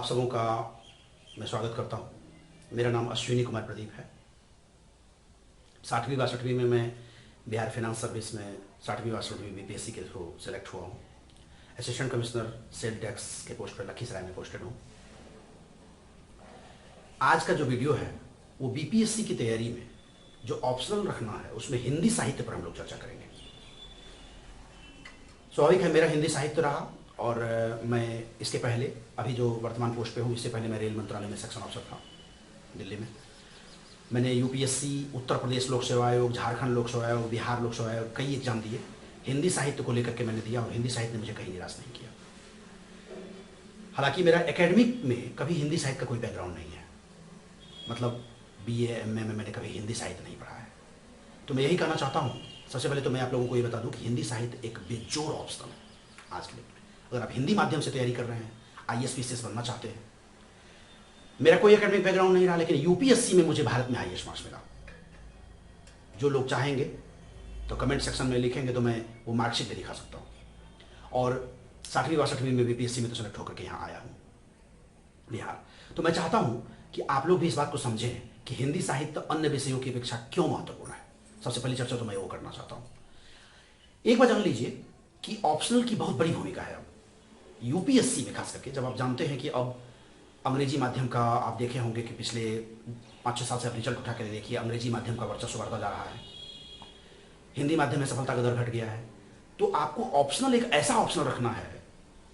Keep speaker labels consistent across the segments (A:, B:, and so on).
A: आप सबों का मैं स्वागत करता हूं। मेरा नाम अश्विनी कुमार प्रदीप है। 60वीं 62वीं में मैं बिहार फाइनेंस सर्विस में 60वीं 62वीं बीपीएससी के थ्रू सेलेक्ट हुआ हूं। असिस्टेंट कमिश्नर सेल टैक्स के पोस्ट पर लखीसराय में पोस्टेड हूं। आज का जो वीडियो है वो बीपीएससी की तैयारी में जो ऑप्शनल रखना है उसमें हिंदी साहित्य पर हम लोग चर्चा करेंगे। स्वाभाविक है मेरा हिंदी साहित्य रहा और मैं इसके पहले अभी जो वर्तमान पोस्ट पे हूँ इससे पहले मैं रेल मंत्रालय में सेक्शन ऑफिसर था दिल्ली में। मैंने यूपीएससी, उत्तर प्रदेश लोक सेवा आयोग, झारखंड लोक सेवा आयोग, बिहार लोक सेवा आयोग कई एग्जाम दिए। हिंदी साहित्य को लेकर के मैंने दिया और हिंदी साहित्य ने मुझे कहीं निराश नहीं किया। हालांकि मेरा एकेडमिक में कभी हिंदी साहित्य का कोई बैकग्राउंड नहीं है, मतलब बीए एमए में मैंने कभी हिंदी साहित्य नहीं पढ़ा है। तो मैं यही कहना चाहता हूँ, सबसे पहले तो मैं आप लोगों को ये बता दूं कि हिंदी साहित्य एक बेजोड़ ऑप्शन है आज के लिए। अगर आप हिंदी माध्यम से तैयारी कर रहे हैं, आईएएस पीसीएस बनना चाहते हैं, मेरा कोई एकेडमिक बैकग्राउंड नहीं रहा लेकिन यूपीएससी में मुझे भारत में हाईएस्ट मार्क्स मिला। जो लोग चाहेंगे तो कमेंट सेक्शन में लिखेंगे तो मैं वो मार्कशीट भी दिखा सकता हूँ। और 60वीं 62वीं में बीपीएससी में तो सेलेक्ट होकर के यहाँ आया हूँ बिहार। तो मैं चाहता हूँ कि आप लोग भी इस बात को समझें कि हिंदी साहित्य अन्य विषयों की अपेक्षा क्यों महत्वपूर्ण है। सबसे पहली चर्चा तो मैं वो करना चाहता हूँ। एक बार जान लीजिए कि ऑप्शनल की बहुत बड़ी भूमिका है अब यूपीएससी में, खास करके जब आप जानते हैं कि अब अंग्रेजी माध्यम का आप देखे होंगे कि पिछले 5-6 साल से आप रिजल्ट उठा कर देखिए, अंग्रेजी माध्यम का वर्चस्व बढ़ता जा रहा है, हिंदी माध्यम में सफलता का दर घट गया है। तो आपको ऑप्शनल एक ऐसा ऑप्शनल रखना है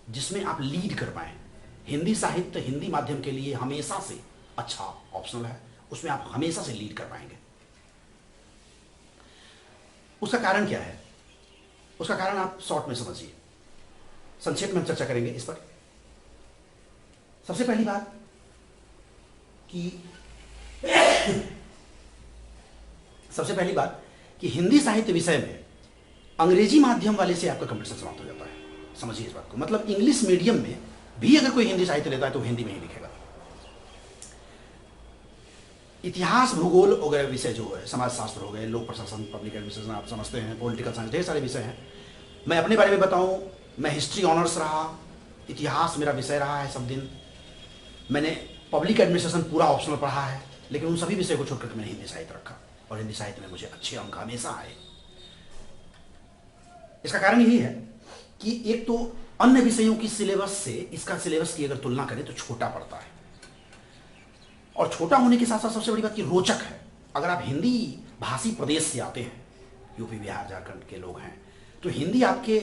A: जिसमें आप लीड कर पाएं। हिंदी साहित्य हिंदी माध्यम के लिए हमेशा से अच्छा ऑप्शनल है, उसमें आप हमेशा से लीड कर पाएंगे। उसका कारण क्या है? उसका कारण आप शॉर्ट में समझिए, संक्षेप में हम चर्चा करेंगे इस पर। सबसे पहली बात कि हिंदी साहित्य विषय में अंग्रेजी माध्यम वाले से आपका कंपटीशन समाप्त हो जाता है। समझिए इस बात को, मतलब इंग्लिश मीडियम में भी अगर कोई हिंदी साहित्य लेता है तो हिंदी में ही लिखेगा। इतिहास, भूगोल वगैरह विषय जो है, समाज शास्त्र हो गए, लोक प्रशासन, पब्लिक एडमिनिस्ट्रेशन आप समझते हैं, पॉलिटिकल साइंस, ढेर सारे विषय हैं। मैं अपने बारे में बताऊं, मैं हिस्ट्री ऑनर्स रहा, इतिहास मेरा विषय रहा है सब दिन। मैंने पब्लिक एडमिनिस्ट्रेशन पूरा ऑप्शनल पढ़ा है, लेकिन उन सभी विषय को छोड़कर मैंने हिंदी साहित्य रखा और हिंदी साहित्य में मुझे अच्छे अंक हमेशा आए। इसका कारण यही है कि एक तो अन्य विषयों की सिलेबस से इसका सिलेबस की अगर तुलना करें तो छोटा पड़ता है, और छोटा होने के साथ साथ सबसे बड़ी बात कि रोचक है। अगर आप हिंदी भाषी प्रदेश से आते हैं, यूपी, बिहार, झारखंड के लोग हैं, तो हिंदी आपके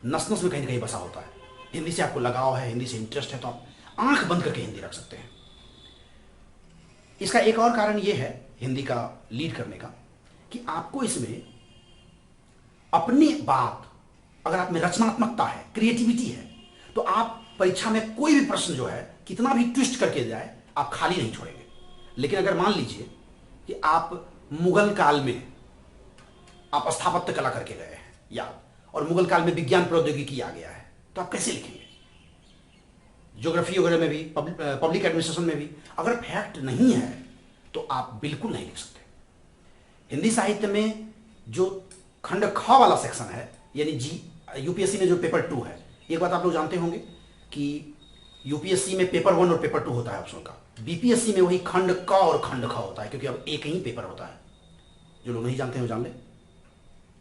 A: नस नस में कहीं ना कहीं बसा होता है। हिंदी से आपको लगाव है, हिंदी से इंटरेस्ट है, तो आप आंख बंद करके हिंदी रख सकते हैं। इसका एक और कारण यह है हिंदी का लीड करने का कि आपको इसमें अपनी बात, अगर आप में रचनात्मकता है, क्रिएटिविटी है, तो आप परीक्षा में कोई भी प्रश्न जो है कितना भी ट्विस्ट करके जाए आप खाली नहीं छोड़ेंगे। लेकिन अगर मान लीजिए कि आप मुगल काल में आप स्थापत्य कला करके गए हैं याद, और मुगल काल में विज्ञान प्रौद्योगिकी आ गया है, तो आप कैसे लिखेंगे? ज्योग्राफी वगैरह में भी, पब्लिक एडमिनिस्ट्रेशन में भी अगर फैक्ट नहीं है तो आप बिल्कुल नहीं लिख सकते। हिंदी साहित्य में जो खंड ख वाला सेक्शन है, यानी जी, यूपीएससी में जो पेपर 2 है, एक बात आप लोग जानते होंगे कि यूपीएससी में पेपर 1 और पेपर 2 होता है ऑप्शनल का, बीपीएससी में वही खंड क और खंड ख होता है, क्योंकि अब एक ही पेपर होता है। जो लोग नहीं जानते हैं वो जान ले।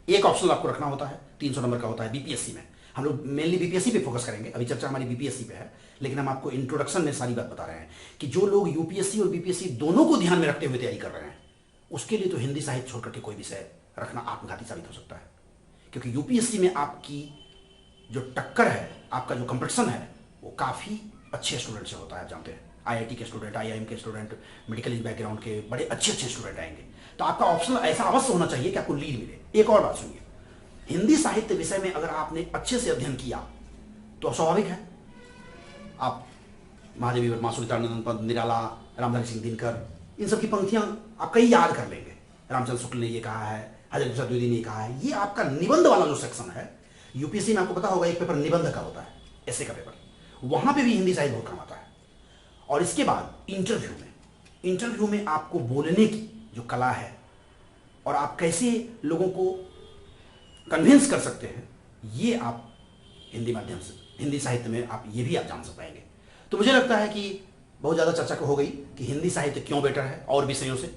A: एक ऑप्शनल आपको रखना होता है, 300 नंबर का होता है बीपीएससी में। हम लोग मेनली बीपीएससी पे फोकस करेंगे, अभी चर्चा हमारी बीपीएससी पे है, लेकिन हम आपको इंट्रोडक्शन में सारी बात बता रहे हैं कि जो लोग यूपीएससी और बीपीएससी दोनों को ध्यान में रखते हुए तैयारी कर रहे हैं, उसके लिए तो हिंदी साहित्य छोड़ करके कोई विषय रखना आत्मघाती साबित हो सकता है। क्योंकि यूपीएससी में आपकी जो टक्कर है, आपका जो कंपटीशन है, वो काफ़ी अच्छे स्टूडेंट से होता है। आप जानते हैं आईआईटी के स्टूडेंट, आईआईएम के स्टूडेंट, मेडिकल बैकग्राउंड के बड़े अच्छे अच्छे स्टूडेंट आएंगे। तो आपका ऑप्शनल ऐसा अवश्य होना चाहिए कि आपको लीड मिले। एक और बात सुनिए, हिंदी साहित्य विषय में अगर आपने अच्छे से अध्ययन किया तो स्वाभाविक है आप महादेवी वर्मा, सुनीतानंद पंत, निराला, रामधारी सिंह दिनकर, इन सब की पंक्तियां आप कई याद कर लेंगे। रामचंद्र शुक्ल ने ये कहा है, हजरत प्रसाद द्विवेदी ने ये कहा है। ये आपका निबंध वाला जो सेक्शन है, यूपीएससी में आपको पता होगा एक पेपर निबंध का होता है, ऐसे का पेपर, वहां पे भी हिंदी साहित्य बहुत काम आता है। और इसके बाद इंटरव्यू में आपको बोलने की जो कला है और आप कैसे लोगों को कन्विंस कर सकते हैं, ये आप हिंदी माध्यम से, हिंदी साहित्य में आप ये भी आप जान पाएंगे। तो मुझे लगता है कि बहुत ज़्यादा चर्चा हो गई कि हिंदी साहित्य क्यों बेटर है और विषयों से।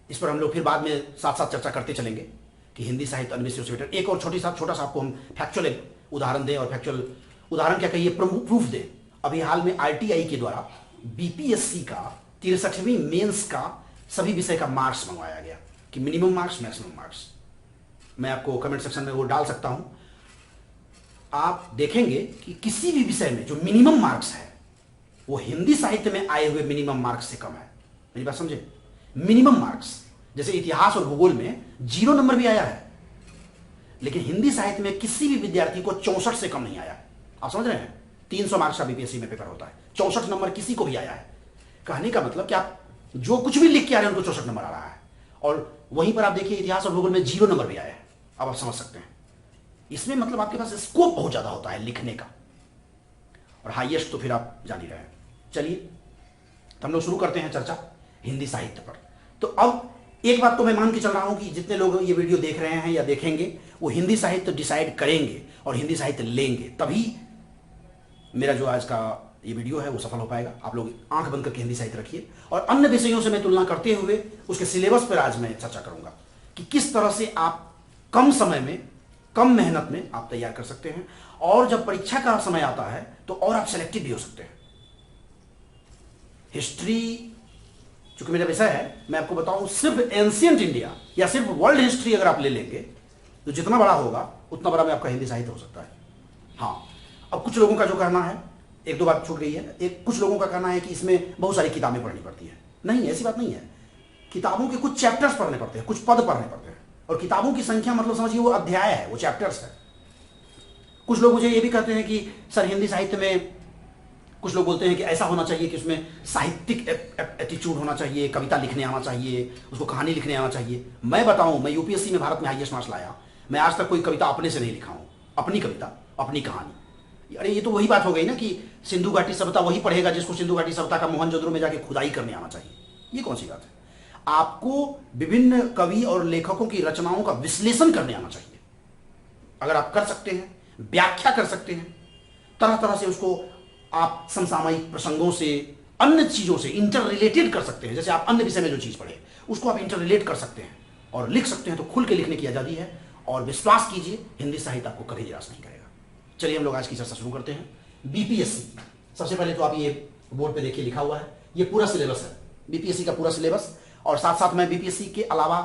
A: इस पर हम लोग फिर बाद में साथ साथ चर्चा करते चलेंगे कि हिंदी साहित्य अन्य विषयों से बेटर। एक और छोटा सा आपको हम फैक्चुअल उदाहरण दें, और फैक्चुअल उदाहरण क्या कहिए, प्रूफ दें। अभी हाल में आरटीआई के द्वारा बीपीएससी का 63वीं मेंस का सभी विषय का मार्क्स मंगवाया गया कि मिनिमम मार्क्स, मैक्सिमम मार्क्स। मैं आपको कमेंट सेक्शन में वो डाल सकता हूं। आप देखेंगे कि किसी भी विषय में जो मिनिमम मार्क्स है वो हिंदी साहित्य में आए हुए मिनिमम मार्क्स से कम है। मेरी बात समझे? मिनिमम मार्क्स, जैसे इतिहास और भूगोल में 0 नंबर भी आया है, लेकिन हिंदी साहित्य में किसी भी विद्यार्थी को 64 से कम नहीं आया। आप समझ रहे हैं? 300 मार्क्स का बीपीएससी में पेपर होता है, 64 नंबर किसी को भी आया है। कहने का मतलब कि आप जो कुछ भी लिख के आ रहे हैं उनको 64 नंबर आ रहा है। और वहीं पर आप देखिए इतिहास और भूगोल में 0 नंबर भी आया है। अब आप समझ सकते हैं इसमें मतलब आपके पास स्कोप बहुत ज्यादा होता है लिखने का, और हाईएस्ट तो फिर आप जान ही रहे हैं। चलिए तो हम लोग शुरू करते हैं चर्चा हिंदी साहित्य पर। तो अब एक बात तो मैं मान के चल रहा हूं कि जितने लोग ये वीडियो देख रहे हैं या देखेंगे वो हिंदी साहित्य डिसाइड करेंगे और हिंदी साहित्य लेंगे, तभी मेरा जो आज का ये वीडियो है वो सफल हो पाएगा। आप लोग आंख बंद करके हिंदी साहित्य रखिए, और अन्य विषयों से मैं तुलना करते हुए उसके सिलेबस पर आज मैं चर्चा करूंगा कि किस तरह से आप कम समय में, कम मेहनत में आप तैयार कर सकते हैं, और जब परीक्षा का समय आता है तो और आप सेलेक्टिव भी हो सकते हैं। हिस्ट्री चूंकि मेरा विषय है, मैं आपको बताऊं सिर्फ एंशिएंट इंडिया या सिर्फ वर्ल्ड हिस्ट्री अगर आप ले लेंगे तो जितना बड़ा होगा उतना बड़ा में आपका हिंदी साहित्य हो सकता है। हाँ, अब कुछ लोगों का जो कहना है, एक दो बात छूट गई है, कुछ लोगों का कहना है कि इसमें बहुत सारी किताबें पढ़नी पड़ती है। नहीं, ऐसी बात नहीं है। किताबों के कुछ चैप्टर्स पढ़ने पड़ते हैं, कुछ पद पढ़ने पड़ते हैं, और किताबों की संख्या मतलब समझिए वो अध्याय है, वो चैप्टर्स है। कुछ लोग मुझे ये भी कहते हैं कि सर हिंदी साहित्य में, कुछ लोग बोलते हैं कि ऐसा होना चाहिए कि उसमें साहित्यिक एटीट्यूड होना चाहिए, कविता लिखने आना चाहिए, उसको कहानी लिखने आना चाहिए। मैं बताऊं, मैं यूपीएससी में भारत में हाईएस्ट मार्क्स लाया, मैं आज तक कोई कविता अपने से नहीं लिखा हूं, अपनी कविता, अपनी कहानी। अरे ये तो वही बात हो गई ना कि सिंधु घाटी सभ्यता वही पढ़ेगा जिसको सिंधु घाटी सभ्यता का मोहनजोदड़ो में जाके खुदाई करने आना चाहिए। ये कौन सी बात है? आपको विभिन्न कवि और लेखकों की रचनाओं का विश्लेषण करने आना चाहिए। अगर आप कर सकते हैं, व्याख्या कर सकते हैं, तरह तरह से उसको आप समसामयिक प्रसंगों से, अन्य चीजों से इंटर रिलेटेड कर सकते हैं। जैसे आप अन्य विषय में जो चीज पढ़े उसको आप इंटर रिलेट कर सकते हैं और लिख सकते हैं, तो खुल के लिखने की आजादी है। और विश्वास कीजिए, हिंदी साहित्य आपको कभी निराश नहीं करेगा। चलिए हम लोग आज की चर्चा शुरू करते हैं। बीपीएससी, सबसे पहले तो आप ये बोर्ड पे देखिए लिखा हुआ है, ये पूरा सिलेबस है बीपीएससी का, पूरा सिलेबस। और साथ साथ मैं बीपीएससी के अलावा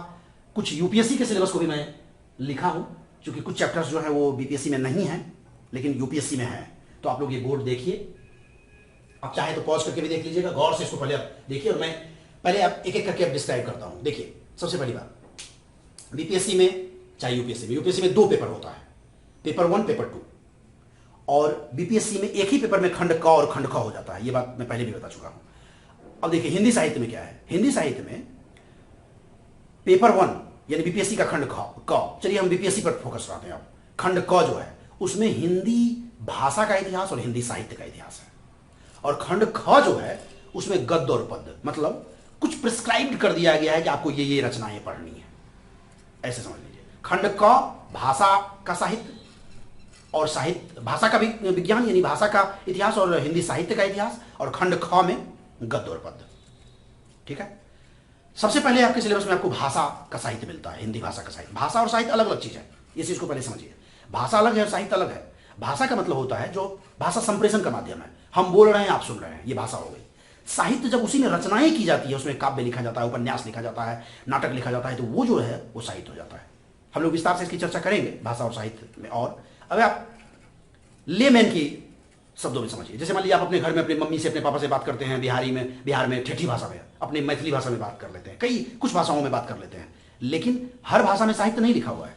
A: कुछ यूपीएससी के सिलेबस को भी मैं लिखा हूं, क्योंकि कुछ चैप्टर्स जो है वो बीपीएससी में नहीं है लेकिन यूपीएससी में है। तो आप लोग ये बोर्ड देखिए, आप चाहे तो पॉज करके भी देख लीजिएगा, गौर से इसको पहले आप देखिए, और मैं पहले आप एक एक करके आप डिस्क्राइब करता हूं। देखिए, सबसे पहली बात, बीपीएससी में चाहे यूपीएससी में 2 पेपर होता है, पेपर 1, पेपर 2। और बीपीएससी में एक ही पेपर में खंड क और खंड ख हो जाता है, ये बात मैं पहले भी बता चुका हूं। अब देखिए हिंदी साहित्य में क्या है। हिंदी साहित्य में पेपर 1 यानी बीपीएससी का खंड क, चलिए हम बीपीएससी पर फोकस करते हैं। अब खंड क जो है उसमें हिंदी भाषा का इतिहास और हिंदी साहित्य का इतिहास है, और खंड ख जो है उसमें गद्य और पद्य, मतलब कुछ प्रिस्क्राइब्ड कर दिया गया है कि आपको ये रचनाएं पढ़नी है, ऐसे समझ लीजिए। खंड क भाषा का साहित्य और साहित्य, भाषा का विज्ञान यानी भाषा का इतिहास और हिंदी साहित्य का इतिहास, और खंड ख में गद्य और पद्य। ठीक है, सबसे पहले आपके सिलेबस में आपको भाषा का साहित्य मिलता है, हिंदी भाषा का साहित्य। भाषा और साहित्य अलग अलग चीज है, इस चीज को पहले समझिए। भाषा अलग है और साहित्य अलग है। भाषा का मतलब होता है जो भाषा संप्रेषण का माध्यम है, हम बोल रहे हैं आप सुन रहे हैं, ये भाषा हो गई। साहित्य जब उसी में रचनाएं की जाती है, उसमें काव्य लिखा जाता है, उपन्यास लिखा जाता है, नाटक लिखा जाता है, तो वो जो है वो साहित्य हो जाता है। हम लोग विस्तार से इसकी चर्चा करेंगे भाषा और साहित्य में। और अब आप लेमैन की शब्दों में समझिए। जैसे मान लीजिए आप अपने घर में अपनी मम्मी से, अपने पापा से बात करते हैं बिहार में ठेठी भाषा में, अपनी मैथिली भाषा में बात कर लेते हैं, कुछ भाषाओं में बात कर लेते हैं, लेकिन हर भाषा में साहित्य नहीं लिखा हुआ है।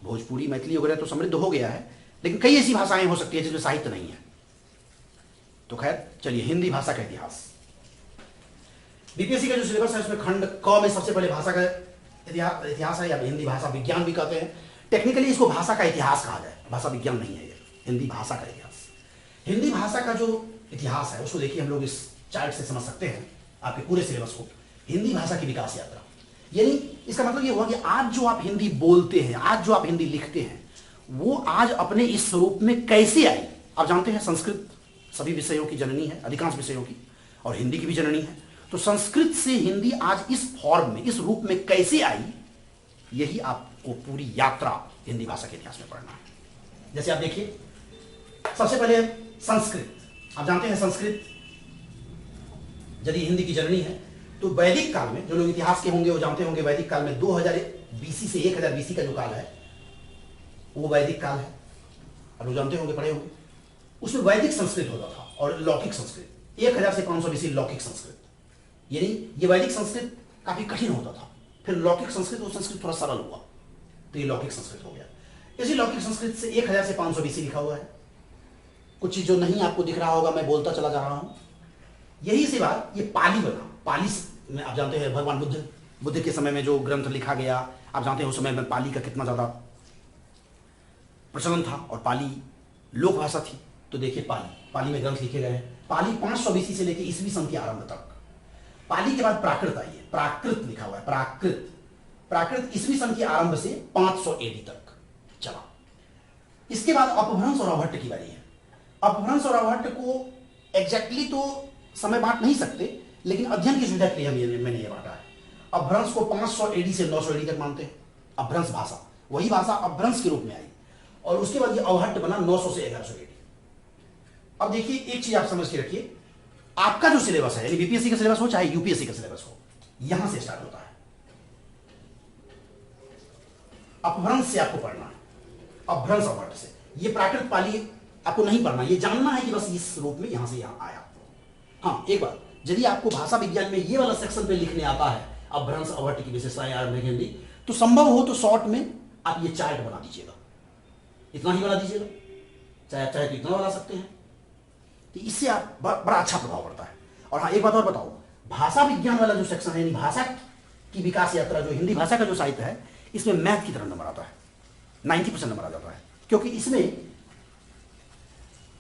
A: भोजपुरी, मैथिली वगैरह तो समृद्ध हो गया है, लेकिन कई ऐसी भाषाएं हो सकती है जिसमें साहित्य नहीं है। तो खैर चलिए, हिंदी भाषा का इतिहास। बीपीएससी का जो सिलेबस है उसमें खंड क में सबसे पहले भाषा का इतिहास है, या हिंदी भाषा विज्ञान भी कहते हैं। टेक्निकली इसको भाषा का इतिहास कहा जाए, भाषा विज्ञान नहीं है ये, हिंदी भाषा का इतिहास। हिंदी भाषा का जो इतिहास है उसको देखिए, हम लोग इस चार्ट से समझ सकते हैं आपके पूरे सिलेबस को। हिंदी भाषा की विकास यात्रा, यानी इसका मतलब ये हुआ कि आज जो आप हिंदी बोलते हैं, आज जो आप हिंदी लिखते हैं, वो आज अपने इस स्वरूप में कैसे आई। आप जानते हैं संस्कृत सभी विषयों की जननी है, अधिकांश विषयों की, और हिंदी की भी जननी है। तो संस्कृत से हिंदी आज इस फॉर्म में, इस रूप में कैसे आई, यही आपको पूरी यात्रा हिंदी भाषा के इतिहास में पढ़ना है। जैसे आप देखिए, सबसे पहले संस्कृत, आप जानते हैं संस्कृत यदि हिंदी की जननी है, तो वैदिक काल में, जो लोग इतिहास के होंगे वो जानते होंगे, वैदिक काल में 2000 बीसी से 1000 बीसी का जो काल है वो वैदिक काल है। आप लोग जानते होंगे, पढ़े होंगे। उसमें वैदिक संस्कृत होता था और लौकिक संस्कृत, 1000 से 500 बीसी लौकिक संस्कृत, यानी ये वैदिक संस्कृत काफी कठिन होता था। फिर लौकिक संस्कृत, वो संस्कृत थोड़ा सरल हुआ तो ये लौकिक संस्कृत हो गया। इसी लौकिक संस्कृत से 1000 से 500 बीसी लिखा हुआ है। कुछ चीज जो नहीं आपको दिख रहा होगा, मैं बोलता चला जा रहा हूं। यही से बात ये पाली बना। पाली में आप जानते हैं भगवान बुद्ध के समय में जो ग्रंथ लिखा गया, आप जानते हैं उस समय में पाली का कितना ज्यादा प्रचलन था और पाली लोक भाषा थी। तो देखिए पाली में ग्रंथ लिखे गए हैं। पाली 500 बीसी से लेकर ईस्वी सन के आरंभ तक। पाली के बाद प्राकृत आई है, प्राकृत लिखा हुआ है, प्राकृत ईस्वी सन के आरंभ से 500 एडी तक चला। इसके बाद अपभ्रंश और अभट्ट की बारी है। अपभ्रंश और अभट्ट को एग्जैक्टली तो समय बांट नहीं सकते, लेकिन अध्ययन की सुविधा के लिए मैंने ये बांटा है। अपभ्रंश को 500 एडी से 900 एडी तक मानते हैं। अपभ्रंश भाषा, वही भाषा अपभ्रंश के रूप में आई, और उसके बाद ये अभट्ट बना 900 से 1100 एडी। अब देखिए एक चीज आप समझ के रखिए, आपका जो सिलेबस है, यानी बीपीएससी का सिलेबस हो चाहे यूपीएससी का सिलेबस हो, यहां से स्टार्ट होता है। अपभ्रंश से आपको पढ़ना है, अपभ्रंश अभट्ट से। ये प्राकृत पाली आपको नहीं पढ़ना, ये जानना है कि बस इस रूप में यहां से यहां आया। हाँ, एक बात, यदि आपको भाषा विज्ञान में ये वाला सेक्शन पे लिखने आता है, अपभ्रंश अभट्ट की विशेषताएं आरंभिक हिंदी, तो संभव हो तो शॉर्ट में आप ये चार्ट बना दीजिएगा, इतना ही बना दीजिएगा, चाहे तो इतना बना सकते हैं। तो इससे आप बड़ा अच्छा प्रभाव पड़ता है। और हाँ, एक बात और बताओ, भाषा विज्ञान वाला जो सेक्शन है, यानी भाषा की विकास यात्रा, जो हिंदी भाषा का जो साहित्य है, इसमें मैथ की तरह नंबर आता है, 90% नंबर आ जाता है, क्योंकि इसमें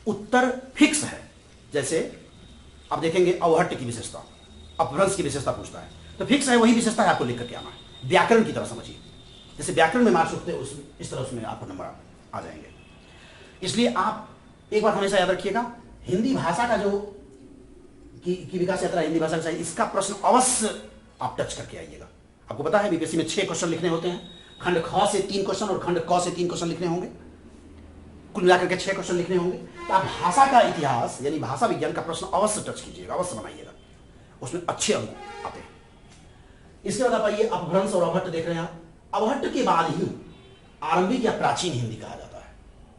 A: उत्तर फिक्स है। जैसे आप देखेंगे अवहट्ट की विशेषता, अपभ्रंश की विशेषता पूछता है, तो फिक्स है, वही विशेषता है, आपको लिख करके आना है। व्याकरण की तरह समझिए, जैसे व्याकरण में मार्क्स उठते हैं इस तरह उसमें आपको नंबर आ जाएंगे। इसलिए आप एक बात हमेशा याद रखिएगा, हिंदी भाषा का जो की विकास यात्रा, हिंदी भाषा का, इसका प्रश्न अवश्य आप टच करके आइएगा। आपको पता है बीपीएससी में 6 क्वेश्चन लिखने होते हैं, खंड ख से 3 क्वेश्चन और खंड क से 3 क्वेश्चन लिखने होंगे, कुल मिलाकर के 6 क्वेश्चन लिखने होंगे। तो आप भाषा का इतिहास यानी भाषा विज्ञान का प्रश्न अवश्य टच कीजिएगा, अवश्य बनाइएगा, उसमें अच्छे अंक आते हैं। इसके बाद आप आइए, अपभ्रंश और अभट्ट देख रहे हैं आप। अभट्ट के बाद ही आरंभिक या प्राचीन हिंदी कहा जाता है।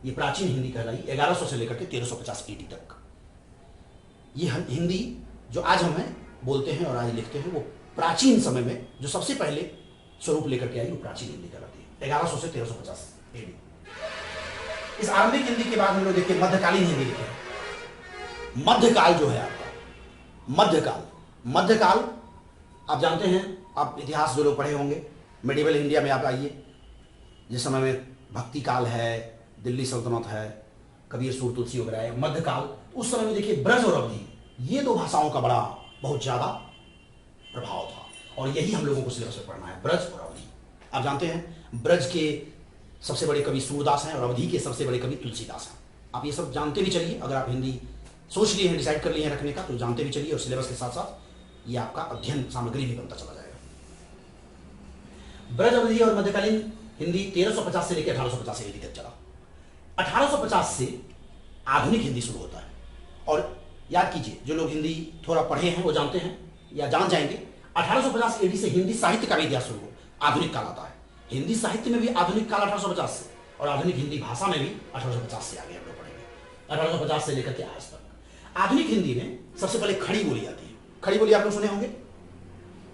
A: ये प्राचीन हिंदी कहलाई 1100 से लेकर के 1350 ईडी तक। ये हिंदी जो आज हम बोलते हैं और आज लिखते हैं, वो प्राचीन समय में जो सबसे पहले स्वरूप लेकर के आई, वो प्राचीन हिंदी कहलाती है, 1100 से 1350 एडी। इस आरंभिक हिंदी के बाद हम लोग देखिए मध्यकालीन हिंदी लिखे। मध्यकाल जो है आपका, मध्यकाल आप जानते हैं, आप इतिहास जो लोग पढ़े होंगे, मेडिवल इंडिया में आप आइए, जिस समय में भक्ति काल है, दिल्ली सल्तनत है, कबीर सूर तुलसी वगैरह है, मध्यकाल, उस समय में देखिए ब्रज और अवधी, ये दो भाषाओं का बहुत ज्यादा प्रभाव था, और यही हम लोगों को सिलेबस में पढ़ना है, ब्रज और अवधी। आप जानते हैं ब्रज के सबसे बड़े कवि सूरदास हैं और अवधी के सबसे बड़े कवि तुलसीदास हैं। आप ये सब जानते भी चलिए, अगर आप हिंदी सोच लिए हैं, डिसाइड कर लिए हैं रखने का, तो जानते भी चलिए, और सिलेबस के साथ साथ ये आपका अध्ययन सामग्री भी बनता चला जाएगा। ब्रज, अवधी और मध्यकालीन हिंदी 1350 से लेकर 1850 ईडी तक चला। 1850 से आधुनिक हिंदी शुरू होता है। और याद कीजिए, जो लोग हिंदी थोड़ा पढ़े हैं वो जानते हैं या जान जाएंगे, 1850 ईडी से हिंदी साहित्य का भी इतिहास शुरू हो, आधुनिक काल आता है। हिंदी साहित्य में भी आधुनिक काल 1850 से, और आधुनिक हिंदी भाषा में भी 1850 से आगे हम लोग पढ़ेंगे, 1850 से लेकर के आज तक। आधुनिक हिंदी में सबसे पहले खड़ी बोली आती है। खड़ी बोली आप लोग सुने होंगे,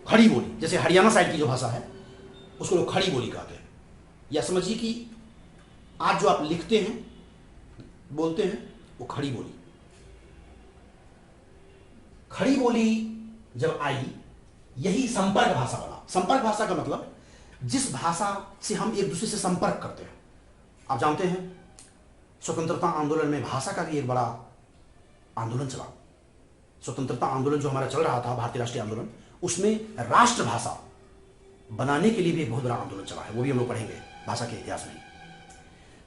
A: खड़ी बोली, जैसे हरियाणा साइड की जो भाषा है उसको लोग खड़ी बोली कहते हैं। या समझिए कि आज जो आप लिखते हैं, बोलते हैं, वो खड़ी बोली। खड़ी बोली जब आई, यही संपर्क भाषा बना। संपर्क भाषा का मतलब जिस भाषा से हम एक दूसरे से संपर्क करते हैं। आप जानते हैं स्वतंत्रता आंदोलन में भाषा का भी एक बड़ा आंदोलन चला। स्वतंत्रता आंदोलन जो हमारा चल रहा था, भारतीय राष्ट्रीय आंदोलन, उसमें राष्ट्रभाषा बनाने के लिए भी एक बहुत बड़ा आंदोलन चला है, वो भी हम लोग पढ़ेंगे भाषा के इतिहास में।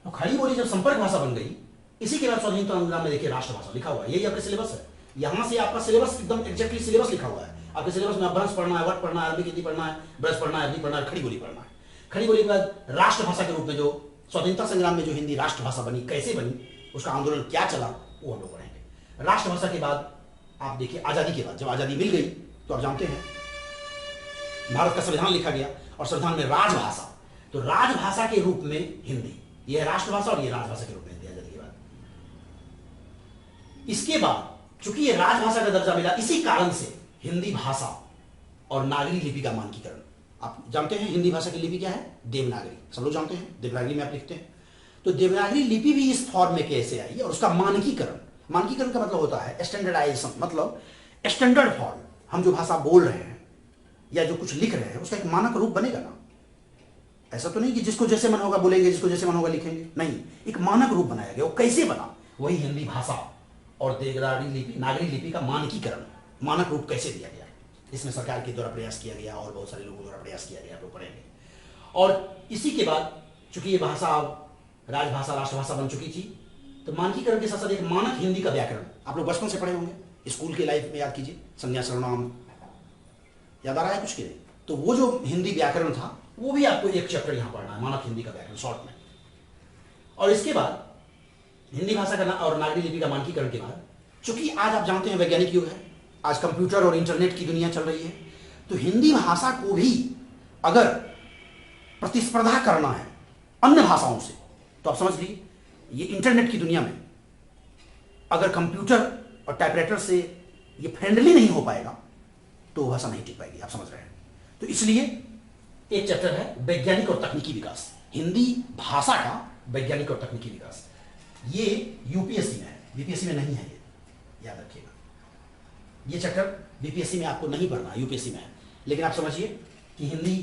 A: तो खड़ी बोली जब संपर्क भाषा बन गई, इसी के बाद स्वाधीनता संग्राम में देखिए राष्ट्रभाषा लिखा हुआ है, यही आपका सिलेबस है। यहां से आपका सिलेबस एकदम एग्जैक्टली सिलेबस लिखा हुआ है। आपके सिलेबस में अभ्रंश पढ़ना है, वर्ड पढ़ना है, अरबी हिंदी पढ़ना है, ब्रज पढ़ना है, अरबी पढ़ना है, खड़ी बोली पढ़ना है। खड़ी बोली के बाद राष्ट्रभाषा के रूप में जो स्वतंत्रता संग्राम में जो हिंदी राष्ट्रभाषा बनी, कैसे बनी, उसका आंदोलन क्या चला, वो हम लोग पढ़ेंगे। राष्ट्रभाषा के बाद आप देखिए आजादी के बाद, जब आजादी मिल गई तो आप जानते हैं भारत का संविधान लिखा गया और संविधान में राजभाषा, तो राजभाषा के रूप में हिंदी, यह राष्ट्रभाषा और यह राजभाषा के रूप में हिंदी आजादी के बाद। इसके बाद चूंकि यह राजभाषा का दर्जा मिला, इसी कारण से हिंदी भाषा और नागरी लिपि का मानकीकरण, आप जानते हैं हिंदी भाषा की लिपि क्या है, देवनागरी, सब लोग जानते हैं, देवनागरी में आप लिखते हैं। तो देवनागरी लिपि भी इस फॉर्म में कैसे आई और उसका मानकीकरण, मानकीकरण का मतलब होता है स्टैंडर्डाइजेशन, मतलब स्टैंडर्ड फॉर्म, हम जो भाषा बोल रहे हैं या जो कुछ लिख रहे हैं उसका एक मानक रूप बनेगा ना। ऐसा तो नहीं कि जिसको जैसे मन होगा बोलेंगे, जिसको जैसे मन होगा लिखेंगे, नहीं, एक मानक रूप बनाया गया। वो कैसे बना, वही हिंदी भाषा और देवनागरी लिपि, नागरी लिपि का मानकीकरण, मानक रूप कैसे दिया गया, इसमें सरकार के द्वारा प्रयास किया गया और बहुत सारे लोगों द्वारा प्रयास किया गया, आप लोग पढ़ेंगे। और इसी के बाद चूंकि ये भाषा राजभाषा राष्ट्रभाषा बन चुकी थी, तो मानकीकरण के साथ साथ एक मानक हिंदी का व्याकरण, आप लोग बचपन से पढ़े होंगे, स्कूल के लाइफ में याद कीजिए, संज्ञा सर्वनाम याद आ रहा है कुछ के लिए, तो वो जो हिंदी व्याकरण था वो भी आपको एक चैप्टर यहां पढ़ना है, मानक हिंदी का व्याकरण शॉर्ट में। और इसके बाद हिंदी भाषा का और नागरी लिपि का मानकीकरण के बाद, चूंकि आज आप जानते हैं वैज्ञानिक युग है, आज कंप्यूटर और इंटरनेट की दुनिया चल रही है, तो हिंदी भाषा को भी अगर प्रतिस्पर्धा करना है अन्य भाषाओं से, तो आप समझ लीजिए ये इंटरनेट की दुनिया में अगर कंप्यूटर और टाइपराइटर से ये फ्रेंडली नहीं हो पाएगा तो भाषा नहीं टिक पाएगी, आप समझ रहे हैं। तो इसलिए एक चैप्टर है वैज्ञानिक और तकनीकी विकास, हिंदी भाषा का वैज्ञानिक और तकनीकी विकास, ये यूपीएससी में है, बीपीएससी में नहीं है, ये याद रखिएगा। ये चैप्टर बीपीएससी में आपको नहीं पढ़ना, यूपीएससी में है, लेकिन आप समझिए कि हिंदी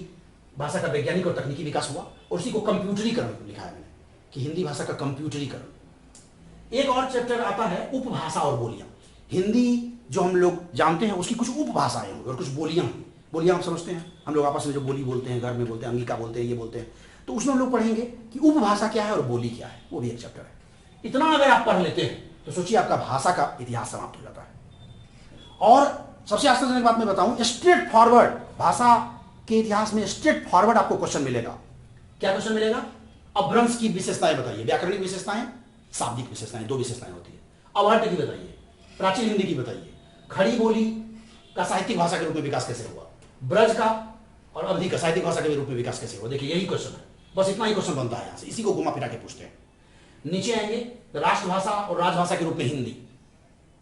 A: भाषा का वैज्ञानिक और तकनीकी विकास हुआ और उसी को कंप्यूटरीकरण लिखा है मैंने कि हिंदी भाषा का कंप्यूटरीकरण। एक और चैप्टर आता है उपभाषा और बोलियां, हिंदी जो हम लोग जानते हैं उसकी कुछ उपभाषाएं होंगी और कुछ बोलियां होंगी। बोलियां हम समझते हैं, हम लोग आपस में जो बोली बोलते हैं, घर में बोलते हैं, अंगिका बोलते हैं, ये बोलते हैं, तो उसमें हम लोग पढ़ेंगे कि उपभाषा क्या है और बोली क्या है, वो भी एक चैप्टर है। इतना अगर आप पढ़ लेते हैं तो सोचिए आपका भाषा का इतिहास समाप्त हो जाता है। और सबसे आश्चर्यजनक बात मैं बताऊं, स्ट्रेट फॉरवर्ड भाषा के इतिहास में स्ट्रेट फॉरवर्ड आपको क्वेश्चन मिलेगा। क्या क्वेश्चन मिलेगा, अपभ्रंश की विशेषताएं बताइए, व्याकरणिक विशेषताएं, शाब्दिक विशेषताएं, दो विशेषताएं होती है। अवहट्ट की बताइए, प्राचीन हिंदी की बताइए, खड़ी बोली का साहित्यिक भाषा के रूप में विकास कैसे हुआ, ब्रज का और अवधि का साहित्यिक भाषा के रूप में विकास कैसे हुआ। देखिए यही क्वेश्चन है, बस इतना ही क्वेश्चन बनता है यहां से, इसी को घुमा फिरा के पूछते हैं। नीचे आएंगे तो राष्ट्रभाषा और राजभाषा के रूप में हिंदी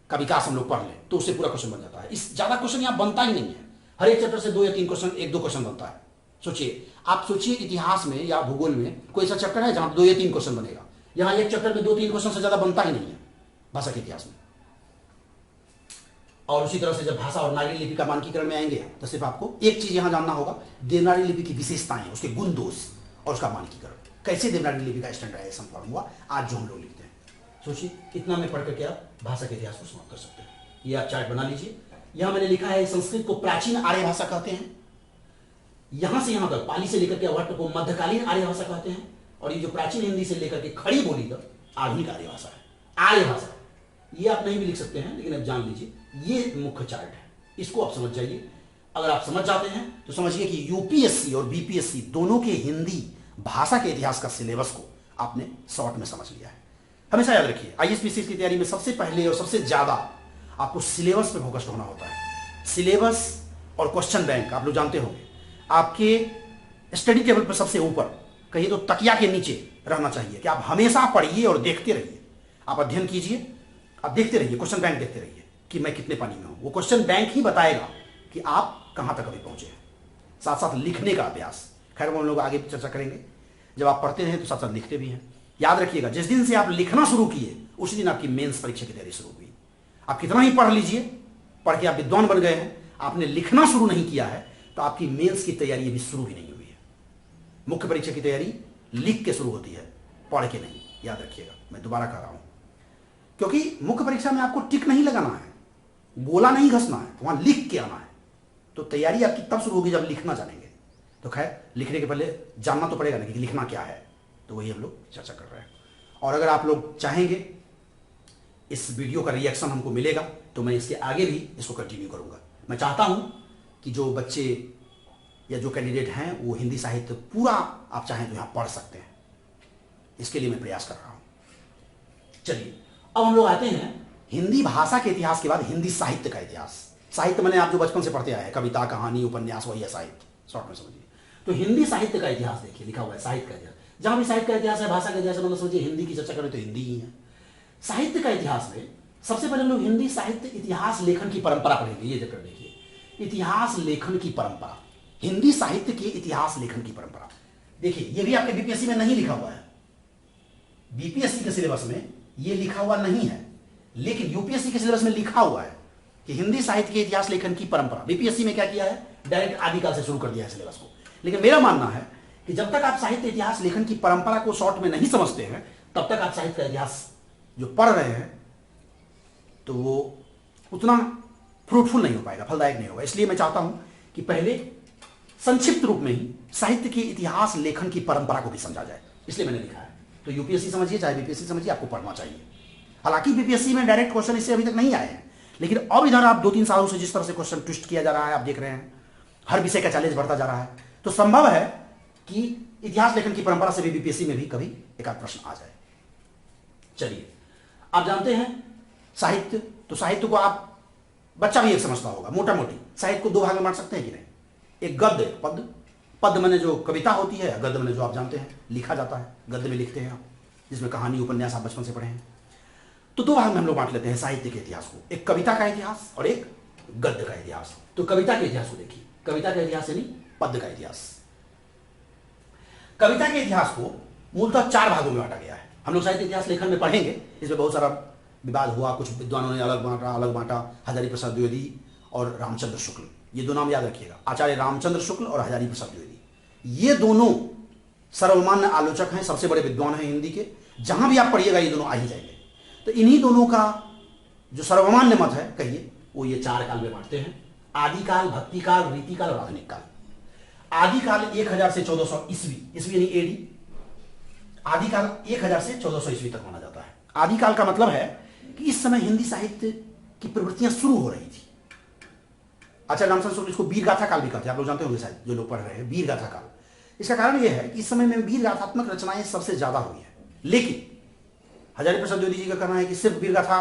A: का विकास हम लोग पढ़ लें तो उससे पूरा क्वेश्चन बन जाता है। इस ज्यादा क्वेश्चन यहां बनता ही नहीं है, हर एक चैप्टर से 2 या 3 क्वेश्चन, 1-2 क्वेश्चन बनता है। सोचिए, आप सोचिए इतिहास में या भूगोल में कोई ऐसा चैप्टर है जहां 2 या 3 क्वेश्चन बनेगा, यहां एक चैप्टर में 2-3 क्वेश्चन से ज्यादा बनता ही नहीं है भाषा के इतिहास में। और उसी तरह से जब भाषा और नागरी लिपि का मानकीकरण में आएंगे तो सिर्फ आपको एक चीज यहां जानना होगा, देवनागरी लिपि की विशेषताएं, उसके गुण दोष और उसका मानकीकरण, कैसे देवनागरी लिपि का स्टैंडर्डाइजेशन फॉर्म हुआ आज जो हम लोग लिखते हैं। सोचिए कितना में पढ़ करके आप भाषा के इतिहास को समाप्त कर सकते हैं। ये आप चार्ट बना लीजिए, यहां मैंने लिखा है संस्कृत को प्राचीन आर्य भाषा कहते हैं, यहां से यहां तक पाली से लेकर के अवहट्ट को मध्यकालीन आर्य भाषा कहते हैं, और ये जो प्राचीन हिंदी से लेकर के खड़ी बोली तक आधुनिक आर्य भाषा है। आर्य भाषा ये आप नहीं भी लिख सकते हैं, लेकिन आप जान लीजिए ये मुख्य चार्ट है, इसको आप समझ जाइए। अगर आप समझ जाते हैं तो समझिए कि यूपीएससी और बीपीएससी दोनों के हिंदी भाषा के इतिहास का सिलेबस को आपने शॉर्ट में समझ लिया है। हमेशा याद रखिए, आईएएस-पीसीएस की तैयारी में सबसे पहले और सबसे ज्यादा आपको सिलेबस पे फोकस्ड होना होता है। सिलेबस और क्वेश्चन बैंक आप लोग जानते होंगे, आपके स्टडी टेबल पर सबसे ऊपर, कहीं तो तकिया के नीचे रहना चाहिए कि आप हमेशा पढ़िए और देखते रहिए। आप अध्ययन कीजिए, आप देखते रहिए, क्वेश्चन बैंक देखते रहिए कि मैं कितने पानी में हूं। वो क्वेश्चन बैंक ही बताएगा कि आप कहां तक अभी पहुंचे हैं। साथ साथ लिखने का अभ्यास, खैर वो हम लोग आगे चर्चा करेंगे। जब आप पढ़ते हैं तो साथ साथ लिखते भी हैं। याद रखिएगा, जिस दिन से आप लिखना शुरू किए उसी दिन आपकी मेंस परीक्षा की तैयारी शुरू हुई। आप कितना ही पढ़ लीजिए, पढ़ के आप विद्वान बन गए हैं, आपने लिखना शुरू नहीं किया है तो आपकी मेंस की तैयारी अभी शुरू ही नहीं हुई है। मुख्य परीक्षा की तैयारी लिख के शुरू होती है, पढ़ के नहीं। याद रखिएगा, मैं दोबारा कह रहा हूं, क्योंकि मुख्य परीक्षा में आपको टिक नहीं लगाना है, गोला नहीं घसना है, वहां लिख के आना है। तो तैयारी आपकी तब शुरू होगी जब लिखना जानेंगे। तो खैर, लिखने के पहले जानना तो पड़ेगा ना कि लिखना क्या है, तो वही हम लोग चर्चा कर रहे हैं। और अगर आप लोग चाहेंगे इस वीडियो का रिएक्शन हमको मिलेगा तो मैं इसके आगे भी इसको कंटिन्यू करूंगा। मैं चाहता हूं कि जो बच्चे या जो कैंडिडेट हैं वो हिंदी साहित्य पूरा आप चाहें तो यहां पढ़ सकते हैं, इसके लिए मैं प्रयास कर रहा हूं। चलिए अब हम लोग आते हैं हिंदी भाषा के इतिहास के बाद हिंदी साहित्य का इतिहास। साहित्य मैंने आप जो बचपन से पढ़ते आए हैं, कविता, कहानी, उपन्यास, वही है साहित्य, शॉर्ट में समझिए। तो हिंदी साहित्य का इतिहास देखिए, लिखा हुआ है साहित्य का इतिहास। जहां भी साहित्य का इतिहास है, भाषा का इतिहास है, मतलब समझिए हिंदी की चर्चा करें तो हिंदी ही है। साहित्य का इतिहास में सबसे पहले हम लोग हिंदी साहित्य इतिहास लेखन की परंपरा पढ़ेंगे। ये चैप्टर देखिए, इतिहास लेखन की परंपरा, हिंदी साहित्य के इतिहास लेखन की परंपरा। देखिए ये भी आपके बीपीएससी में नहीं लिखा हुआ है, बीपीएससी के सिलेबस में ये लिखा हुआ नहीं है, लेकिन यूपीएससी के सिलेबस में लिखा हुआ है कि हिंदी साहित्य के इतिहास लेखन की परंपरा। बीपीएससी में क्या किया है, डायरेक्ट आदिकाल से शुरू कर दिया है सिलेबस को। लेकिन मेरा मानना है कि जब तक आप साहित्य इतिहास लेखन की परंपरा को शॉर्ट में नहीं समझते हैं, तब तक आप साहित्य का इतिहास जो पढ़ रहे हैं तो वो उतना फ्रूटफुल नहीं हो पाएगा, फलदायक नहीं होगा। इसलिए मैं चाहता हूं कि पहले संक्षिप्त रूप में ही साहित्य के इतिहास लेखन की परंपरा को भी समझा जाए, इसलिए मैंने लिखा है। तो यूपीएससी समझिए चाहे बीपीएससी समझिए, आपको पढ़ना चाहिए। हालांकि बीपीएससी में डायरेक्ट क्वेश्चन इससे अभी तक नहीं आए हैं, लेकिन अब इधर आप 2-3 सालों से जिस तरह से क्वेश्चन ट्विस्ट किया जा रहा है, आप देख रहे हैं हर विषय का चैलेंज बढ़ता जा रहा है, तो संभव है कि इतिहास लेखन की परंपरा से भी बीपीएससी में भी कभी एक आध प्रश्न आ जाए। चलिए आप जानते हैं साहित्य, तो साहित्य को आप बच्चा भी एक समझता होगा, मोटा मोटी साहित्य को 2 भाग में बांट सकते हैं कि नहीं, एक गद्य, पद्य। पद्य मैंने जो कविता होती है, गद्य मैंने जो आप जानते हैं लिखा जाता है, गद्य में लिखते हैं आप, जिसमें कहानी, उपन्यास आप बचपन से पढ़े हैं। तो 2 भाग में हम लोग बांट लेते हैं साहित्य के इतिहास को, एक कविता का इतिहास और एक गद्य का इतिहास। तो कविता के इतिहास को देखिए, कविता का इतिहास यानी पद्य का इतिहास। कविता के इतिहास को मूलतः 4 भागों में बांटा गया है। हम लोग साहित्य इतिहास लेखन में पढ़ेंगे, इसमें बहुत सारा विवाद हुआ, कुछ विद्वानों ने अलग बांटा, हजारी प्रसाद द्विवेदी और रामचंद्र शुक्ल, ये 2 नाम याद रखिएगा, आचार्य रामचंद्र शुक्ल और हजारी प्रसाद द्विवेदी। ये दोनों सर्वमान्य आलोचक हैं, सबसे बड़े विद्वान हैं हिंदी के, जहां भी आप पढ़िएगा ये दोनों आ ही जाएंगे। तो इन्हीं दोनों का जो सर्वमान्य मत है कहिए, वो ये 4 काल में बांटते हैं, आदिकाल, भक्तिकाल, रीतिकाल और आधुनिक काल। आदिकाल 1000 से 1400 ईस्वी, ईस्वी यानी एडी, आदिकाल 1000 से 1400 ईस्वी तक माना जाता है। आदिकाल का मतलब है कि इस समय हिंदी साहित्य की प्रवृत्तियां शुरू हो रही थी। अच्छा, रामचंद्र शुक्ल इसको वीर गाथा काल भी कहते हैं, आप लोग जानते होंगे शायद, जो लोग पढ़ रहे हैं, वीर गाथा काल। इसका कारण यह है कि इस समय में वीर गाथात्मक रचनाएं सबसे ज्यादा हुई है। लेकिन हजारी प्रसाद द्विवेदी जी का कहना है कि सिर्फ वीर गाथा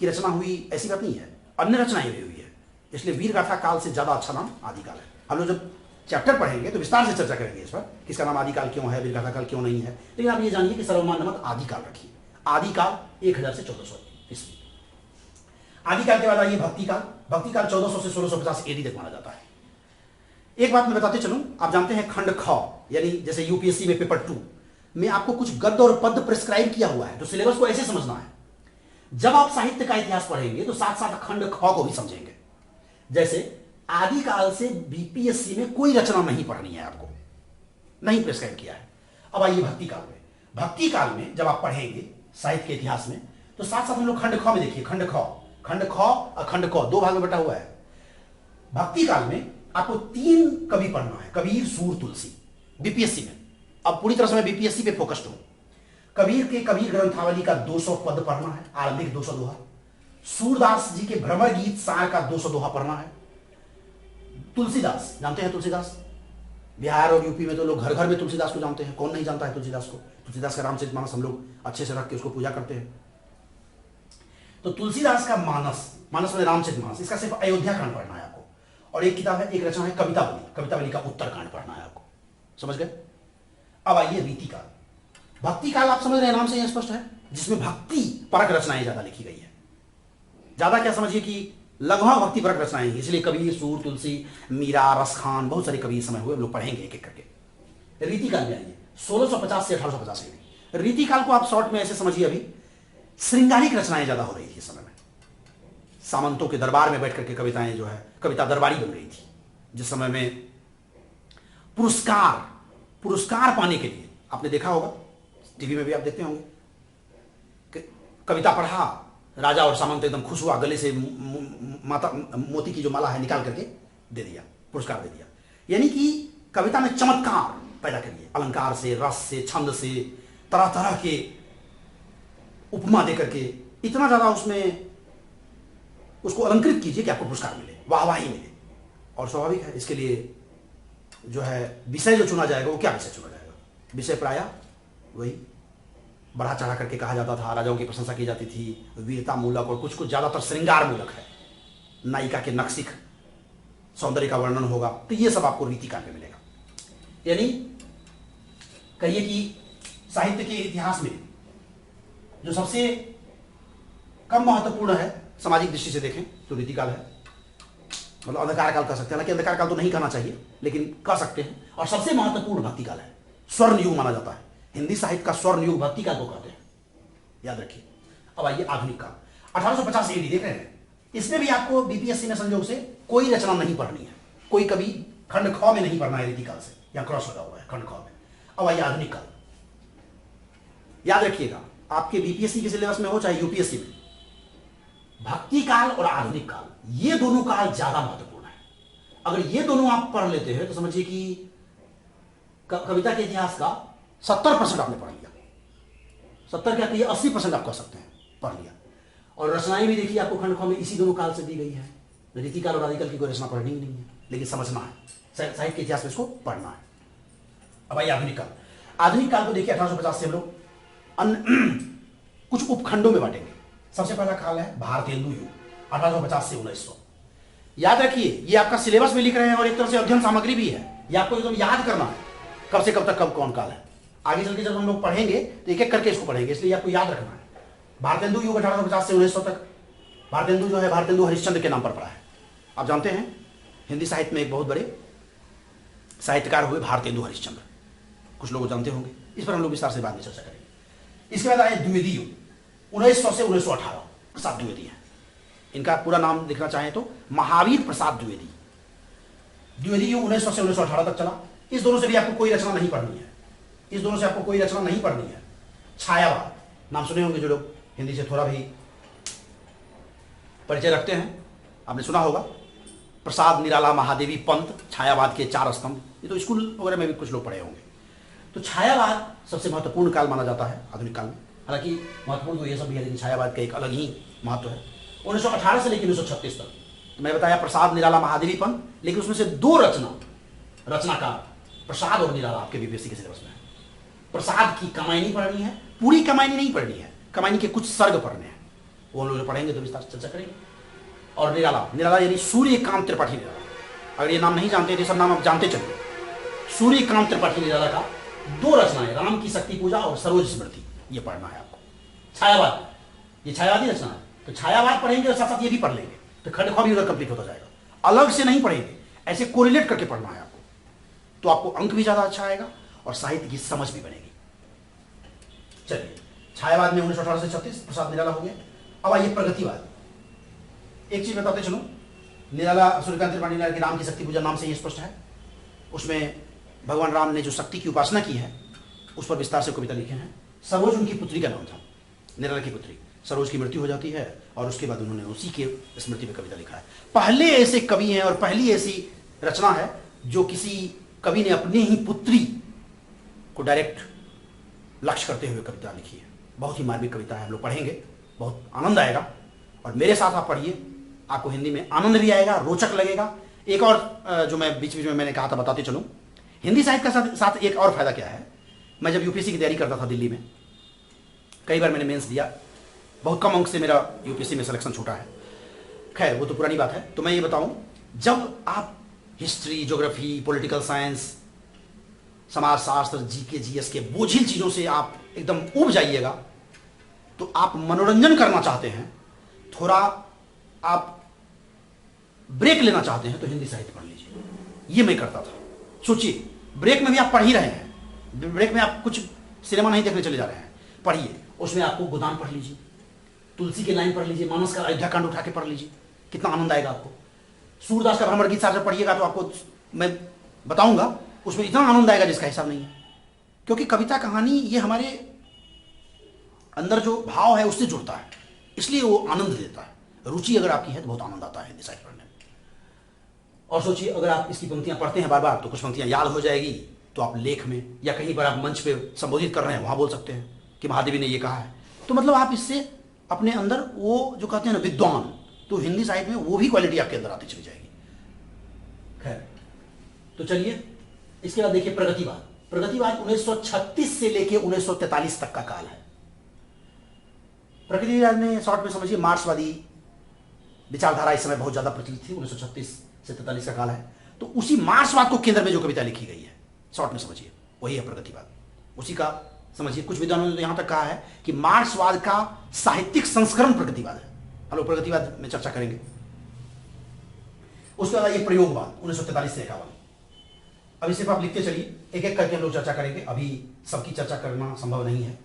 A: की रचना हुई ऐसी बात नहीं है, अन्य रचनाएं भी हुई है, इसलिए वीर गाथा काल से ज्यादा अच्छा नाम आदिकाल है। हम लोग जब चैप्टर पढ़ेंगे तो विस्तार से चर्चा करेंगे इस पर, किसका नाम आदिकाल क्यों है, वीर गाथा काल क्यों नहीं है। लेकिन आप ये जानिए कि सर्वमान्य मत आदिकाल रखिए, आदिकाल 1000 से 1400 ईस्वी। आदिकाल के बाद आइए भक्तिकाल, भक्तिकाल 1400 से 1650 एडी तक माना जाता है। एक बात मैं बताते चलूं, आप जानते हैं खंड ख, यानी जैसे यूपीएससी में पेपर 2 में आपको कुछ गद्य और पद्य प्रिस्क्राइब किया हुआ है, तो सिलेबस को ऐसे समझना है। जब आप साहित्य का इतिहास पढ़ेंगे तो साथ साथ खंड ख को भी समझेंगे। जैसे आदिकाल से बीपीएससी में कोई रचना नहीं पढ़नी है, आपको नहीं प्रिस्क्राइब किया है। अब आइए भक्तिकाल में, भक्तिकाल में जब आप पढ़ेंगे साहित्य के इतिहास में तो साथ साथ हम लोग खंड ख में देखिए, खंड ख और खंड क 2 भाग में बटा हुआ है। भक्ति काल में आपको 3 कवि पढ़ना है, कबीर, सूर, तुलसी, बीपीएससी में। अब पूरी तरह से मैं बीपीएससी पे फोकस्ड हूं। कबीर के कबीर ग्रंथावली का 200 पद पढ़ना है, आरंभिक 200 दोहा। सूरदास जी के भ्रमर गीत सार का 200 दोहा पढ़ना है। तुलसीदास, जानते हैं तुलसीदास, बिहार और यूपी में तो लोग घर घर में तुलसीदास को जानते हैं, कौन नहीं जानता है तुलसीदास को। तुलसीदास का रामचरितमानस हम लोग अच्छे से रख के उसको पूजा करते हैं। तो तुलसीदास का मानस में रामचरितमानस, इसका सिर्फ अयोध्या कांड पढ़ना है आपको। और एक किताब है, एक रचना है कवितावली, कवितावली का उत्तरकांड पढ़ना है आपको, समझ गए। अब आइए रीतिकाल। भक्ति काल आप समझ रहे हैं, नाम से यह स्पष्ट है, जिसमें भक्ति परक रचनाएं ज्यादा लिखी गई है। ज्यादा क्या समझिए कि लगभग भक्ति परक रचनाएं, इसलिए कबीर, सूर, तुलसी, मीरा, रसखान, बहुत सारे कवि इस समय हुए, हम लोग पढ़ेंगे एक एक करके। रीतिकाल में आइए 1650 से 1850 ईस्वी। रीतिकाल को आप शॉर्ट में ऐसे समझिए, अभी श्रृंगारिक रचनाएं ज्यादा हो रही थी इस समय में। सामंतों के दरबार में बैठ करके कविताएं जो है, कविता दरबारी बन रही थी, जिस समय में पुरस्कार पाने के लिए, आपने देखा होगा, टीवी में भी आप देखते होंगे कि कविता पढ़ा, राजा और सामंत एकदम खुश हुआ, गले से माता मोती की जो माला है निकाल करके दे दिया, पुरस्कार दे दिया। यानी कि कविता में चमत्कार पैदा करिए, अलंकार से, रस से, छंद से, तरह तरह के उपमा दे करके इतना ज्यादा उसमें उसको अलंकृत कीजिए कि आपको पुरस्कार मिले, वाहवाही मिले। और स्वाभाविक है इसके लिए जो है विषय जो चुना जाएगा वो क्या विषय चुना जाएगा? विषय प्रायः वही बढ़ा चढ़ा करके कहा जाता था, राजाओं की प्रशंसा की जाती थी, वीरता मूलक और कुछ कुछ ज्यादातर श्रृंगार मूलक है। नायिका के नक्सिक सौंदर्य का वर्णन होगा, तो ये सब आपको रीतिकाल में मिलेगा। यानी कहिए कि साहित्य के इतिहास में जो सबसे कम महत्वपूर्ण है सामाजिक दृष्टि से देखें तो रीतिकाल है, मतलब अंधकार काल कह सकते हैं, हालांकि अंधकार काल तो नहीं कहना चाहिए लेकिन कह सकते हैं। और सबसे महत्वपूर्ण भक्ति काल है, स्वर्ण युग माना जाता है। हिंदी साहित्य का स्वर्ण युग भक्ति काल को कहते हैं, याद रखिए। अब आइए आधुनिक काल, 1850 एडी देख रहे हैं। इसमें भी आपको बीपीएससी में संयोग से कोई रचना नहीं पढ़नी है, कोई कभी खंड ख में नहीं पढ़ना है रीतिकाल से, या क्रॉस लगा हुआ है खंड ख में। अब आइए आधुनिक काल, याद रखिएगा आपके बीपीएससी के सिलेबस में हो चाहे यूपीएससी में, भक्ति काल और आधुनिक काल ये दोनों काल ज्यादा महत्वपूर्ण है। अगर ये दोनों आप पढ़ लेते हैं तो समझिए कि कविता के इतिहास का 70% आपने पढ़ लिया, 70 क्या कहिए 80% आप कह सकते हैं पढ़ लिया। और रचनाएं भी देखिए आपको खंड ख में इसी दोनों काल से दी गई है। रीतिकाल और आदिकाल की कोई रचना पढ़नी ही नहीं है, लेकिन समझना है, साहित्य के इतिहास में इसको पढ़ना है। अब आइए आधुनिक काल। आधुनिक काल को देखिए 1850 से हम लोग कुछ उपखंडों में बांटेंगे। सबसे पहला काल है भारतेंदु युग, 1850 से 1900। याद रखिए ये आपका सिलेबस में लिख रहे हैं और एक तरह से अध्ययन सामग्री भी है, ये आपको एकदम याद करना है कब से कब तक कब कौन काल है। आगे चल के जब हम लोग पढ़ेंगे तो एक एक करके इसको पढ़ेंगे, इसलिए आपको याद रखना है। भारतेंदु युग 1850 से 1900 तक। भारतेंदु जो है भारतेंदु हरिश्चंद्र के नाम पर पड़ा है। आप जानते हैं हिंदी साहित्य में एक बहुत बड़े साहित्यकार हुए भारतेंदु हरिश्चंद्र, कुछ लोग जानते होंगे, इस पर हम लोग विस्तार से बाद में चर्चा करेंगे। इसके बाद आए द्विवेदी युग, 1900 से 1918। प्रसाद द्विवेदी है इनका पूरा नाम लिखना चाहें तो महावीर प्रसाद द्विवेदी। द्विवेदी युग 1900 से 1918 तक चला। इस दोनों से भी आपको कोई रचना नहीं पढ़नी है, इस दोनों से आपको कोई रचना नहीं पढ़नी है। छायावाद नाम सुने होंगे जो लोग हिंदी से थोड़ा भी परिचय रखते हैं, आपने सुना होगा। प्रसाद निराला महादेवी पंत, छायावाद के 4 स्तंभ, ये तो स्कूल वगैरह में भी कुछ लोग पढ़े होंगे। तो छायावाद सबसे महत्वपूर्ण काल माना जाता है आधुनिक काल में। हालांकि महत्वपूर्ण तो ये सब भी है लेकिन छायावाद का एक अलग ही महत्व है। 1918 से लेकर 1936 तक तो मैं बताया प्रसाद निराला महादेवी पंत, लेकिन उसमें से 2 रचनाकार प्रसाद और निराला आपके बीपीएससी के सिलेबस में है। प्रसाद की कमायनी पढ़नी है, पूरी कमायनी नहीं पढ़नी है, कमायनी के कुछ सर्ग पढ़ने हैं, वो लोग पढ़ेंगे तो विस्तार से चर्चा करेंगे। और निराला यानी सूर्यकांत त्रिपाठी निराला, अगर ये नाम नहीं जानते तो सब नाम आप जानते चलिए। सूर्यकांत त्रिपाठी निराला का 2 रचनाएं, राम की शक्ति पूजा और सरोज स्मृति, ये पढ़ना है आपको। छायावाद, ये छायावादी रचना है, तो छायावाद पढ़ेंगे और साथ साथ ये भी पढ़ लेंगे, तो खंड ख भी उधर कंप्लीट होता जाएगा। अलग से नहीं पढ़ेंगे, ऐसे कोरिलेट करके पढ़ना है आपको, तो आपको अंक भी ज्यादा अच्छा आएगा और साहित्य की समझ भी बनेगी। चलिए, छायावाद में 1918 से 36 प्रसाद निराला हो गया। अब आइए प्रगतिवाद। एक चीज बताते चलो, निराला सूर्यकांत त्रिपाठी निराला की राम की शक्ति पूजा नाम से ये स्पष्ट है, उसमें भगवान राम ने जो शक्ति की उपासना की है उस पर विस्तार से कविता लिखे हैं। सरोज उनकी पुत्री का नाम था, निराला की पुत्री। सरोज की मृत्यु हो जाती है और उसके बाद उन्होंने उसी के स्मृति में कविता लिखा है। पहले ऐसे कवि हैं और पहली ऐसी रचना है जो किसी कवि ने अपने ही पुत्री को डायरेक्ट लक्ष्य करते हुए कविता लिखी है। बहुत ही मार्मिक कविता है, हम लोग पढ़ेंगे, बहुत आनंद आएगा। और मेरे साथ आप पढ़िए, आपको हिंदी में आनंद भी आएगा, रोचक लगेगा। एक और जो मैं बीच बीच में मैंने कहा था बताते चलूं, हिंदी साहित्य का साथ एक और फायदा क्या है। मैं जब यूपीएससी की तैयारी करता था दिल्ली में, कई बार मैंने मेंस दिया, बहुत कम अंक से मेरा यूपीएससी में सिलेक्शन छूटा है, खैर वो तो पुरानी बात है। तो मैं ये बताऊं, जब आप हिस्ट्री, ज्योग्राफी, पॉलिटिकल साइंस, समाजशास्त्र, जीके, जीएस के बोझिल चीजों से आप एकदम उब जाइएगा, तो आप मनोरंजन करना चाहते हैं, थोड़ा आप ब्रेक लेना चाहते हैं, तो हिंदी साहित्य पढ़ लीजिए। ये मैं करता था। सोचिए, ब्रेक में भी आप पढ़ ही रहे हैं, ब्रेक में आप कुछ सिनेमा नहीं देखने चले जा रहे हैं, पढ़िए। उसमें आपको गोदान पढ़ लीजिए, तुलसी के लाइन पढ़ लीजिए, मानस का अयोध्या कांड उठा के पढ़ लीजिए, कितना आनंद आएगा आपको। सूरदास का भ्रमर गीत सागर पढ़िएगा तो आपको मैं बताऊंगा, उसमें इतना आनंद आएगा जिसका हिसाब नहीं है। क्योंकि कविता कहानी ये हमारे अंदर जो भाव है उससे जुड़ता है, इसलिए वो आनंद देता है। रुचि अगर आपकी है तो बहुत आनंद आता है हिंदी साहित्य पढ़ने में। और सोचिए, अगर आप इसकी पंक्तियां पढ़ते हैं बार बार तो कुछ पंक्तियां याद हो जाएगी, तो आप लेख में या कहीं पर आप मंच पे संबोधित कर रहे हैं वहां बोल सकते हैं कि महादेवी ने ये कहा है। तो मतलब आप इससे अपने अंदर वो जो कहते हैं ना विद्वान, तो हिंदी साहित्य में वो भी क्वालिटी आपके अंदर आती चली जाएगी। खैर, तो चलिए इसके बाद देखिए प्रगतिवाद। प्रगतिवाद 1936 से लेके 1943 तक का काल है। प्रगतिवाद में शॉर्ट में समझिए मार्क्सवादी विचारधारा इस समय बहुत ज्यादा प्रचलित थी। 1936 से 43 का काल है, तो उसी मार्क्सवाद को केंद्र में जो कविता लिखी गई है, शॉर्ट में समझिए वही है प्रगतिवाद। उसी का समझिए, कुछ विद्वानों ने तो यहां तक कहा है कि मार्क्सवाद का साहित्यिक संस्करण प्रगतिवाद है। हम लोग प्रगतिवाद में चर्चा करेंगे। उसके बाद ये प्रयोगवाद 1943 से 51। अभी सिर्फ आप लिखते चलिए, एक एक करके हम लोग चर्चा करेंगे, अभी सबकी चर्चा करना संभव नहीं है।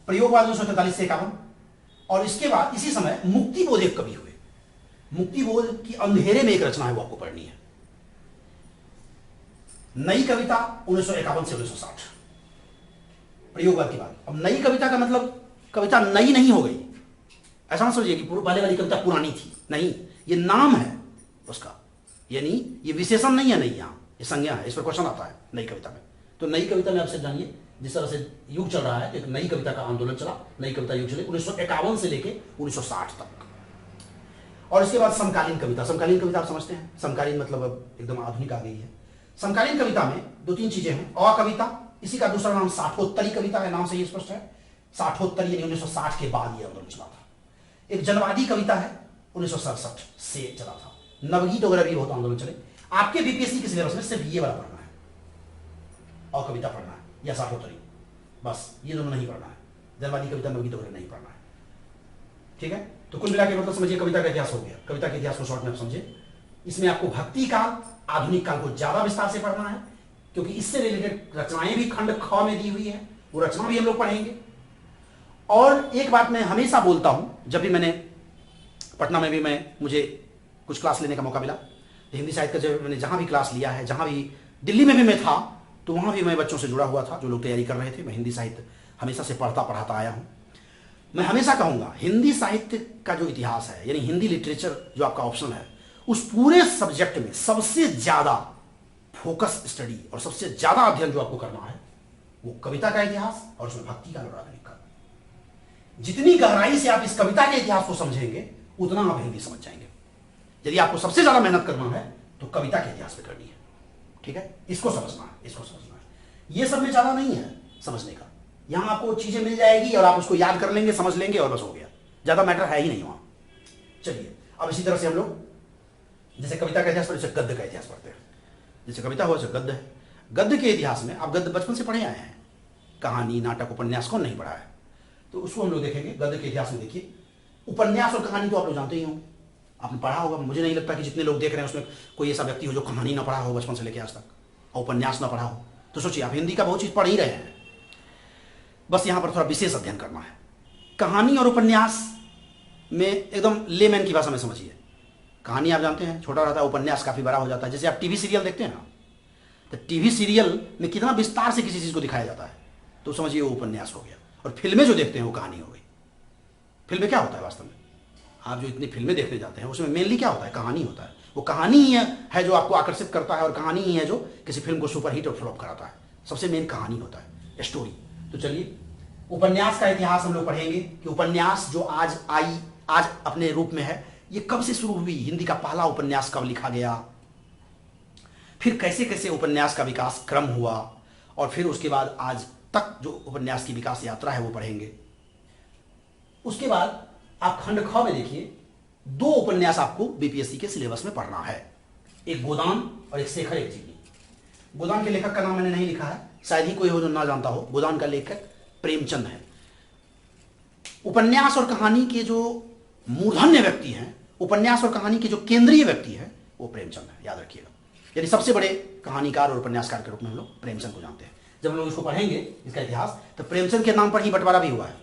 A: प्रयोगवाद 1943 से 51। और इसके बाद इसी समय मुक्तिबोध एक कवि हुए। मुक्तिबोध की अंधेरे में एक रचना है, वो आपको पढ़नी है। नई कविता 1951 से 1960। प्रयोगवाद की बात। अब नई कविता का मतलब कविता नई नहीं हो गई, ऐसा मत समझिए कि पहले वाली कविता पुरानी थी, नहीं, ये नाम है उसका, यानी ये विशेषण नहीं है, नहीं, यहां ये संज्ञा है। इस पर क्वेश्चन आता है नई कविता में। तो नई कविता में आपसे जानिए, जिस तरह से युग चल रहा है, तो एक नई कविता का आंदोलन चला, नई कविता युग चले 1951 से लेके 1960 तक। और इसके बाद समकालीन कविता। समकालीन कविता आप समझते हैं, समकालीन मतलब अब एकदम आधुनिक आ गई है। समकालीन कविता में दो तीन चीजें हैं। अकविता, इसी का दूसरा नाम साठोत्तरी कविता है, नाम से ही स्पष्ट है। साठोत्तरी यानी 1960 के बाद ये आंदोलन चला था। एक जनवादी कविता है, 1967 से चला था। नवगीत वगैरह भी बहुत आंदोलन चले। आपके बीपीएससी के सिलेबस में सिर्फ ये वाला पढ़ना है, और कविता पढ़ना है या साठोत्तरी, बस ये दोनों नहीं पढ़ना है। जनवादी कविता, नवगीत वगैरह नहीं पढ़ना है, ठीक है। तो कुल मिला के मतलब समझिए कविता का इतिहास हो गया। कविता के इतिहास को शॉर्ट में आप समझिए। इसमें आपको भक्ति काल, आधुनिक काल को ज्यादा विस्तार से पढ़ना है, क्योंकि इससे रिलेटेड रचनाएं भी खंड ख में दी हुई है, वो रचना भी हम लोग पढ़ेंगे। और एक बात मैं हमेशा बोलता हूं, जब भी मैंने पटना में भी मुझे कुछ क्लास लेने का मौका मिला, हिंदी साहित्य का जब मैंने जहां भी क्लास लिया है, जहां भी दिल्ली में भी मैं था, तो वहां भी मैं बच्चों से जुड़ा हुआ था जो लोग तैयारी कर रहे थे। मैं हिंदी साहित्य हमेशा से पढ़ता पढ़ाता आया हूं। मैं हमेशा कहूंगा हिंदी साहित्य का जो इतिहास है, यानी हिंदी लिटरेचर जो आपका ऑप्शन है, उस पूरे सब्जेक्ट में सबसे ज्यादा फोकस स्टडी और सबसे ज्यादा अध्ययन जो आपको करना है वो कविता का इतिहास और उसमें भक्ति का और आधुनिक का। जितनी गहराई से आप इस कविता के इतिहास को समझेंगे उतना आप हिंदी समझ जाएंगे। यदि आपको सबसे ज्यादा मेहनत करना है तो कविता के इतिहास पे करनी है, ठीक है। इसको समझना है, इसको समझना है। ये सब में ज्यादा नहीं है समझने का, यहां आपको चीजें मिल जाएगी और आप उसको याद कर लेंगे, समझ लेंगे और बस हो गया। ज्यादा मैटर है ही नहीं वहां। चलिए अब इसी तरह से हम लोग जैसे कविता का इतिहास पढ़ते, गद्य का इतिहास पढ़ते हैं। जैसे कविता हो, गद्य है। गद्य के इतिहास में आप गद्य बचपन से पढ़े आए हैं, कहानी, नाटक, उपन्यास कौन नहीं पढ़ा है, तो उसको हम लोग देखेंगे। गद्य के इतिहास में देखिए, उपन्यास और कहानी तो आप लोग जानते ही होंगे, आपने पढ़ा होगा। मुझे नहीं लगता कि जितने लोग देख रहे हैं उसमें कोई ऐसा व्यक्ति हो जो कहानी ना पढ़ा हो बचपन से लेकर आज तक, और उपन्यास ना पढ़ा हो। तो सोचिए आप हिंदी का बहुत चीज पढ़ ही रहे हैं, बस यहां पर थोड़ा विशेष अध्ययन करना है। कहानी और उपन्यास में एकदम लेमैन की भाषा में समझिए। कहानी आप जानते हैं छोटा रहता है, उपन्यास काफी बड़ा हो जाता है। जैसे आप टीवी सीरियल देखते हैं ना, तो टीवी सीरियल में कितना विस्तार से किसी चीज को दिखाया जाता है, तो समझिए वो उपन्यास हो गया। और फिल्में जो देखते हैं वो कहानी हो गई। फिल्में क्या होता है वास्तव में, आप जो इतनी फिल्में देखने जाते हैं उसमें मेनली क्या होता है, कहानी होता है। वो कहानी ही है जो आपको आकर्षित करता है, और कहानी ही है जो किसी फिल्म को सुपरहिट और फ्लॉप कराता है। सबसे मेन कहानी होता है, स्टोरी। तो चलिए उपन्यास का इतिहास हम लोग पढ़ेंगे कि उपन्यास जो आज अपने रूप में है, ये कब से शुरू हुई, हिंदी का पहला उपन्यास कब लिखा गया, फिर कैसे कैसे उपन्यास का विकास क्रम हुआ, और फिर उसके बाद आज तक जो उपन्यास की विकास यात्रा है वो पढ़ेंगे। उसके बाद आप खंड ख में देखिए, दो उपन्यास आपको बीपीएससी के सिलेबस में पढ़ना है, एक गोदान और एक शेखर एक जीवनी। गोदान के लेखक का नाम मैंने नहीं लिखा है, शायद ही कोई हो जो ना जानता हो। गोदान का लेखक प्रेमचंद है। उपन्यास और कहानी के जो मूर्धन्य व्यक्ति हैं, उपन्यास और कहानी के जो केंद्रीय व्यक्ति है, वो प्रेमचंद है, याद रखिएगा। यानी सबसे बड़े कहानीकार और उपन्यासकार के रूप में हम लोग प्रेमचंद को जानते हैं। जब हम लोग इसको पढ़ेंगे इसका इतिहास, तो प्रेमचंद के नाम पर ही बंटवारा भी हुआ है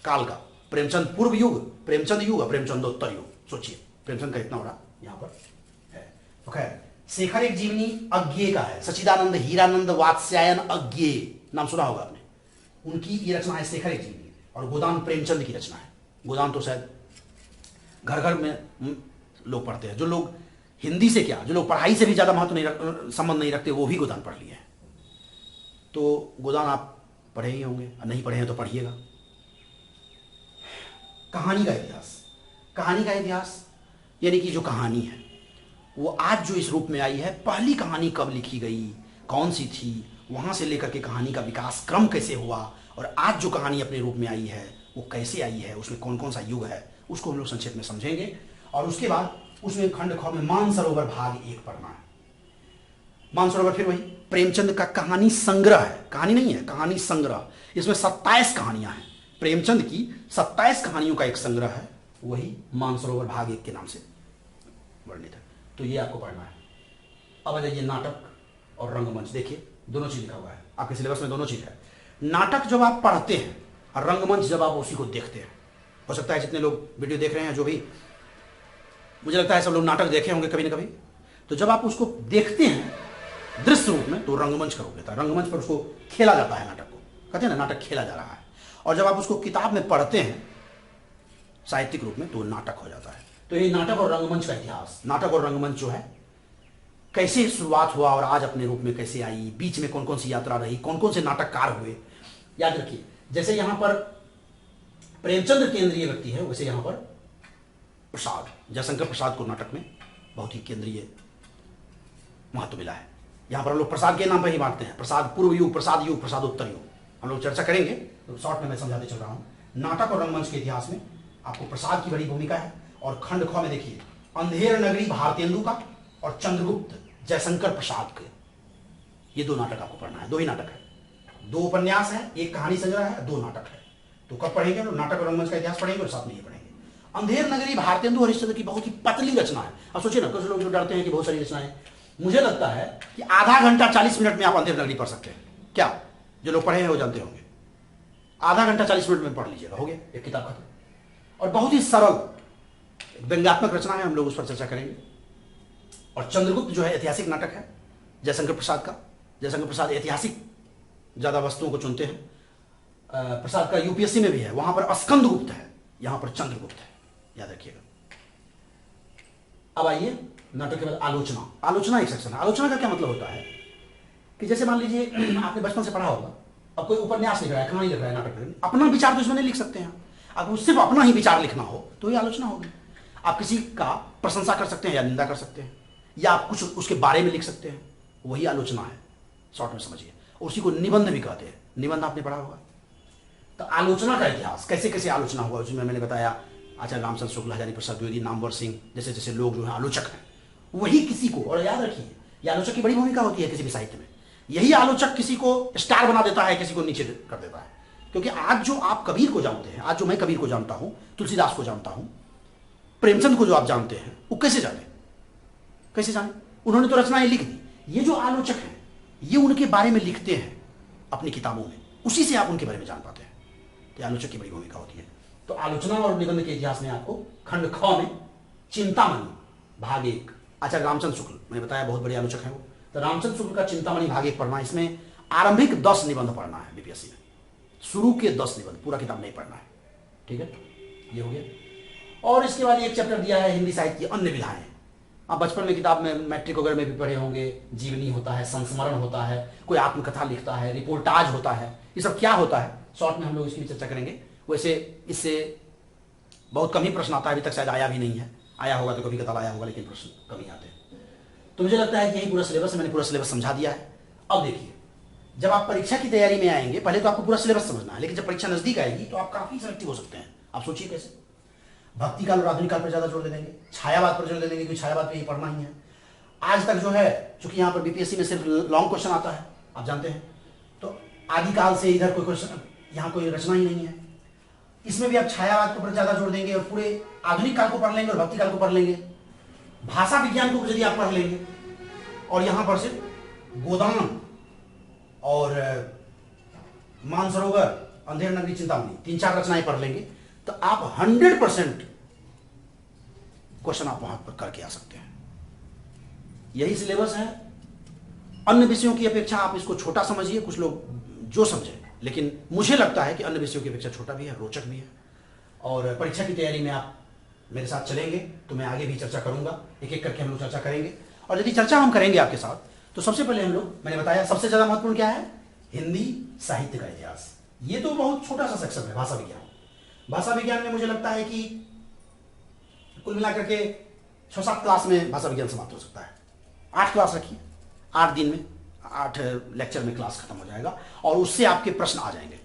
A: काल का। प्रेमचंद पूर्व युग, प्रेमचंद युग, प्रेमचंदोत्तर युग। सोचिए प्रेमचंद का इतना बड़ा यहां पर है। तो खैर, शेखर एक जीवनी अज्ञेय का है। सच्चिदानंद हीरानंद वात्स्यायन अज्ञेय नाम सुना होगा आपने, उनकी ये रचना है शेखर एक जीवनी। और गोदान प्रेमचंद की रचना है। गोदान तो शायद घर घर में लोग पढ़ते हैं। जो लोग हिंदी से क्या, जो लोग पढ़ाई से भी ज्यादा संबंध नहीं रखते, वो भी गोदान पढ़ लिए हैं। तो गोदान आप पढ़े ही होंगे, नहीं पढ़े हैं तो पढ़िएगा। कहानी का इतिहास। कहानी का इतिहास यानी कि जो कहानी है वो आज जो इस रूप में आई है, पहली कहानी कब लिखी गई, कौन सी थी, वहां से लेकर के कहानी का विकास क्रम कैसे हुआ, और आज जो कहानी अपने रूप में आई है वो कैसे आई है, उसमें कौन कौन सा युग है, उसको हम लोग संक्षेप में समझेंगे। और उसके बाद उसमें खंड ख में मानसरोवर भाग 1 पढ़ना है। मानसरोवर फिर वही प्रेमचंद का कहानी संग्रह है, कहानी नहीं है, कहानी संग्रह। इसमें 27 कहानियां हैं, प्रेमचंद की 27 कहानियों का एक संग्रह है, वही मानसरोवर भाग 1 के नाम से वर्णित है। तो ये आपको पढ़ना है। अब आ जाइए नाटक और रंगमंच। देखिए दोनों चीज लिखा हुआ है आपके सिलेबस में, दोनों चीज है। नाटक जब आप पढ़ते हैं और रंगमंच जब आप उसी को देखते हैं। हो सकता है जितने लोग वीडियो देख रहे हैं, जो भी, मुझे लगता है सब लोग नाटक देखे होंगे कभी ना कभी। तो जब आप उसको देखते हैं दृश्य रूप में तो रंगमंच का रूप लेता है। रंगमंच पर उसको खेला जाता है, नाटक को कहते हैं ना, नाटक खेला जा रहा है। और जब आप उसको किताब में पढ़ते हैं साहित्यिक रूप में तो नाटक हो जाता है। तो ये नाटक और रंगमंच का इतिहास, नाटक और रंगमंच जो है कैसे शुरुआत हुआ और आज अपने रूप में कैसे आई, बीच में कौन कौन सी यात्रा रही, कौन कौन से नाटककार हुए, याद रखिए। जैसे यहां पर प्रेमचंद केंद्रीय व्यक्ति है, वैसे यहां पर प्रसाद, जयशंकर प्रसाद को नाटक में बहुत ही केंद्रीय महत्व मिला है। यहां पर हम लोग प्रसाद के नाम पर ही बांटते हैं, प्रसाद पूर्व युग, प्रसाद युग, प्रसाद उत्तर युग। हम लोग चर्चा करेंगे, तो शॉर्ट में मैं समझाते चल रहा हूं। नाटक और रंगमंच के इतिहास में आपको प्रसाद की बड़ी भूमिका है। और खंड ख में देखिए अंधेर नगरी भारतेंदु का और चंद्रगुप्त जयशंकर प्रसाद के, ये 2 नाटक आपको पढ़ना है। 2 ही नाटक है, 2 उपन्यास है, 1 कहानी संग्रह है, 2 नाटक है। तो कब पढ़ेंगे हम लोग? नाटक और रंगमंच का इतिहास पढ़ेंगे और साथ में ये पढ़ेंगे। अंधेर नगरी भारतेंदु हरिश्चंद्र की बहुत ही पतली रचना है। अब सोचिए ना, कुछ लोग जो डरते हैं कि बहुत सारी रचनाएं, मुझे लगता है कि आधा घंटा 40 मिनट में आप अंधेर नगरी पढ़ सकते हैं। क्या जो लोग पढ़े हैं वो जानते होंगे, आधा घंटा 40 मिनट में पढ़ लीजिएगा, हो गया एक किताब खत्म। और बहुत ही सरल व्यंग्यात्मक रचना है, हम लोग उस पर चर्चा करेंगे। और चंद्रगुप्त जो है ऐतिहासिक नाटक है जयशंकर प्रसाद का। जयशंकर प्रसाद ऐतिहासिक ज्यादा वस्तुओं को चुनते हैं। प्रसाद का यूपीएससी में भी है, वहां पर स्कंदगुप्त है, यहां पर चंद्रगुप्त है, याद रखिएगा। अब आइए नाटक के बाद आलोचना। आलोचना एक सेक्शन है। आलोचना का क्या मतलब होता है कि जैसे मान लीजिए आपने बचपन से पढ़ा होगा, अब कोई उपन्यास लिख रहा है, कहानी लिख रहा है, नाटक लिख रहा है, अपना विचार तो इसमें नहीं लिख सकते हैं। अगर सिर्फ अपना ही विचार लिखना हो तो ये आलोचना होगी। आप किसी का प्रशंसा कर सकते हैं या निंदा कर सकते हैं, या आप कुछ उसके बारे में लिख सकते हैं, वही आलोचना है, शॉर्ट में समझिए। उसी को निबंध भी कहते हैं। निबंध आपने पढ़ा होगा। तो आलोचना का इतिहास, कैसे कैसे आलोचना हुआ, उसमें मैंने बताया आचार्य रामचंद्र शुक्ल, हजारी प्रसाद द्विवेदी, नामवर सिंह जैसे जैसे लोग जो है आलोचक हैं, वही किसी को, और याद रखिए ये आलोचक की बड़ी भूमिका होती है किसी भी साहित्य में। यही आलोचक किसी को स्टार बना देता है, किसी को नीचे कर देता है। क्योंकि आज जो आप कबीर को जानते हैं, आज जो मैं कबीर को जानता हूं, तुलसीदास को जानता हूं, प्रेमचंद को जो आप जानते हैं, वो कैसे जाने, कैसे जाने? उन्होंने तो रचनाएं लिख दी। ये जो आलोचक हैं ये उनके बारे में लिखते हैं अपनी किताबों में, उसी से आप उनके बारे में जान पाते हैं। तो आलोचक की बड़ी भूमिका होती है। तो आलोचना और निबंध के इतिहास में आपको खंड ख में चिंतामणि भाग 1, आचार्य रामचंद्र शुक्ल, मैंने बताया बहुत बड़े आलोचक हैं वो। तो रामचंद्र शुक्ल का चिंतामणि भाग 1 पढ़ना है। इसमें आरंभिक 10 निबंध पढ़ना है बीपीएससी में, शुरू के 10 निबंध, पूरा किताब नहीं पढ़ना है, ठीक है? ये हो गया। और इसके बाद एक चैप्टर दिया है हिंदी साहित्य की अन्य विधाएं। आप बचपन में किताब में मैट्रिक वगैरह में भी पढ़े होंगे, जीवनी होता है, संस्मरण होता है, कोई आत्मकथा लिखता है, रिपोर्टाज होता है, ये सब क्या होता है, शॉर्ट में हम लोग इसकी भी चर्चा करेंगे। वैसे इससे बहुत कम ही प्रश्न आता है, अभी तक शायद आया भी नहीं है, आया होगा तो कभी कताल आया होगा, लेकिन प्रश्न कम ही आते हैं। तो मुझे लगता है कि यही पूरा सिलेबस है, मैंने पूरा सिलेबस समझा दिया है। अब देखिए, जब आप परीक्षा की तैयारी में आएंगे, पहले तो आपको पूरा सिलेबस समझना है, लेकिन जब परीक्षा नजदीक आएगी तो आप काफी सिलेक्टिव हो सकते हैं। आप सोचिए कैसे, भक्ति काल और आधुनिक काल पर ज्यादा जोर दे देंगे, छायावाद पर जोर दे देंगे, क्योंकि छायावाद पे ही पढ़ना ही है। आज तक जो है, चूंकि यहाँ पर बीपीएससी में सिर्फ लॉन्ग क्वेश्चन आता है, आप जानते हैं, तो आदिकाल से इधर कोई क्वेश्चन, यहाँ कोई रचना ही नहीं है। इसमें भी आप छायावाद के ऊपर ज्यादा जोर देंगे और पूरे आधुनिक काल को पढ़ लेंगे और भक्ति काल को पढ़ लेंगे। भाषा विज्ञान को यदि आप पढ़ लेंगे और यहां पर सिर्फ गोदान और मानसरोवर, अंधेर नगरी, चिंतामणि, 3-4 रचनाएं पढ़ लेंगे, तो आप 100% क्वेश्चन आप वहां पर करके आ सकते हैं। यही सिलेबस है। अन्य विषयों की अपेक्षा आप इसको छोटा समझिए, कुछ लोग जो समझे, लेकिन मुझे लगता है कि अन्य विषयों की अपेक्षा छोटा भी है, रोचक भी है। और परीक्षा की तैयारी में आप मेरे साथ चलेंगे तो मैं आगे भी चर्चा करूंगा, एक एक करके हम लोग चर्चा करेंगे। और यदि चर्चा हम करेंगे आपके साथ, तो सबसे पहले हम लोग, मैंने बताया सबसे ज्यादा महत्वपूर्ण क्या है, हिंदी साहित्य का इतिहास। ये तो बहुत छोटा सा सेक्शन है, भाषा विज्ञान। भाषा विज्ञान में मुझे लगता है कि कुल मिलाकर के 6-7 क्लास में भाषा विज्ञान समाप्त हो सकता है। 8 क्लास रखिए, 8 दिन में 8 लेक्चर में क्लास खत्म हो जाएगा और उससे आपके प्रश्न आ जाएंगे।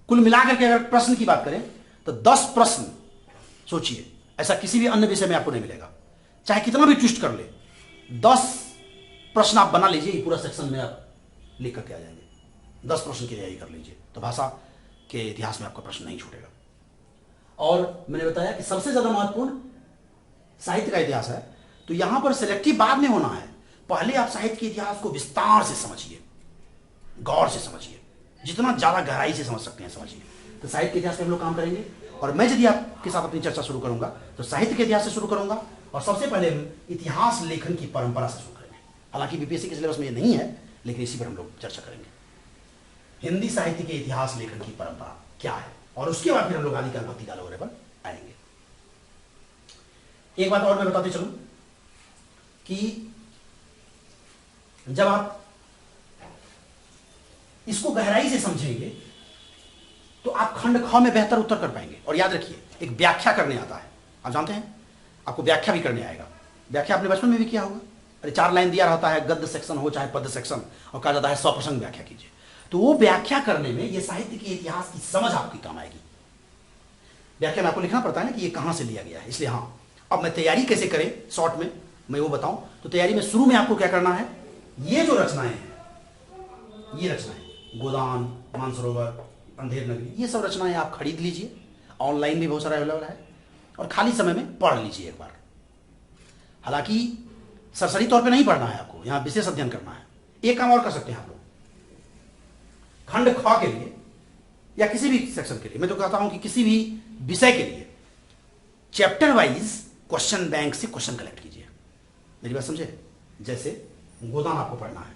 A: कुल मिलाकर के अगर प्रश्न की बात करें तो 10 प्रश्न सोचिए, ऐसा किसी भी अन्य विषय में आपको नहीं मिलेगा, चाहे कितना भी ट्विस्ट कर ले। 10 प्रश्न आप बना लीजिए, पूरा सेक्शन में आप लिख करके आ जाएंगे। 10 प्रश्न की तैयारी कर लीजिए तो भाषा के इतिहास में आपका प्रश्न नहीं छूटेगा। और मैंने बताया कि सबसे ज्यादा महत्वपूर्ण साहित्य का इतिहास है, तो यहां पर सिलेक्टिव बाद में होना है। पहले आप साहित्य के इतिहास को विस्तार से समझिए, गौर से समझिए, जितना ज्यादा गहराई से समझ सकते हैं समझिए। तो साहित्य के इतिहास पे हम लोग काम करेंगे और मैं यदि आपके साथ अपनी चर्चा शुरू करूंगा तो साहित्य के इतिहास से शुरू करूंगा और सबसे पहले हम इतिहास लेखन की परंपरा से शुरू करेंगे। हालांकि बीपीएससी के सिलेबस में ये नहीं है, लेकिन इसी पर हम लोग चर्चा करेंगे। हिंदी साहित्य के इतिहास लेखन की परंपरा क्या है, और उसके बाद फिर हम लोग आदिकाल भक्ति काल वगैरह पर आएंगे। एक बात और मैं बताते चलूं कि जब आप इसको गहराई से समझेंगे तो आप खंड ख में बेहतर उत्तर कर पाएंगे। और याद रखिए, एक व्याख्या करने आता है, आप जानते हैं, आपको व्याख्या भी करने आएगा। व्याख्या आपने बचपन में भी किया होगा। अरे 4 लाइन दिया रहता है, गद्य सेक्शन हो चाहे पद्य सेक्शन, और कहा जाता है स्वप्रसंग व्याख्या कीजिए। तो वो व्याख्या करने में ये साहित्य के इतिहास की समझ आपकी काम आएगी। व्याख्या में आपको लिखना पड़ता है ना कि ये कहां से लिया गया है, इसलिए हाँ। अब मैं तैयारी कैसे करें शॉर्ट में मैं वो बताऊं। तो तैयारी में शुरू में आपको क्या करना है, ये जो रचनाएं हैं, ये रचनाएं गोदान, मानसरोवर, अंधेर नगरी, ये सब रचनाएं आप खरीद लीजिए। ऑनलाइन भी बहुत सारा अवेलेबल है और खाली समय में पढ़ लीजिए एक बार। हालांकि सरसरी तौर पे नहीं पढ़ना है आपको, यहां विशेष अध्ययन करना है। एक काम और कर सकते हैं आप लोग, खंड ख के लिए या किसी भी सेक्शन के लिए, मैं तो कहता हूं कि किसी भी विषय के लिए चैप्टर वाइज क्वेश्चन बैंक से क्वेश्चन कलेक्ट कीजिए। मेरी बात समझे? जैसे गोदान आपको पढ़ना है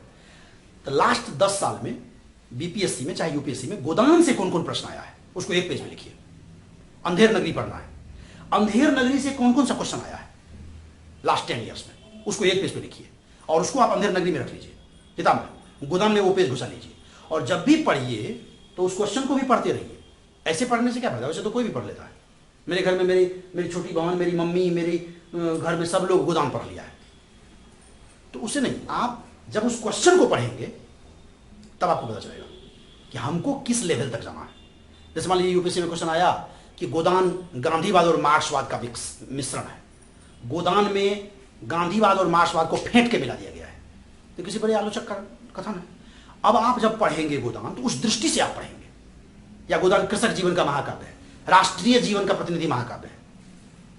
A: तो लास्ट 10 साल में बीपीएससी में चाहे यूपीएससी में गोदान से कौन कौन प्रश्न आया है उसको एक पेज में लिखिए। अंधेर नगरी पढ़ना है, अंधेर नगरी से कौन कौन सा क्वेश्चन आया है लास्ट 10 ईयर्स में, उसको एक पेज पे लिखिए और उसको आप अंधेर नगरी में रख लीजिए किताब में, गोदान में वो पेज घुसा लीजिए। और जब भी पढ़िए तो उस क्वेश्चन को भी पढ़ते रहिए। ऐसे पढ़ने से क्या फायदा, वैसे तो कोई भी पढ़ लेता है। मेरे घर में मेरी छोटी बहन, मेरी मम्मी, मेरी घर में सब लोग गोदान पढ़ लिया है। तो उसे नहीं, आप जब उस क्वेश्चन को पढ़ेंगे तब आपको पता चलेगा कि हमको किस लेवल तक जाना है। जैसे मान लीजिए यूपीएससी में क्वेश्चन आया कि गोदान गांधीवाद और मार्क्सवाद का मिश्रण है, गोदान में गांधीवाद और मार्क्सवाद को फेंट के मिला दिया गया है, तो किसी बड़े आलोचक का कथन है। अब आप जब पढ़ेंगे गोदान तो उस दृष्टि से आप पढ़ेंगे। या गोदान कृषक जीवन का महाकाव्य है, राष्ट्रीय जीवन का प्रतिनिधि महाकाव्य है,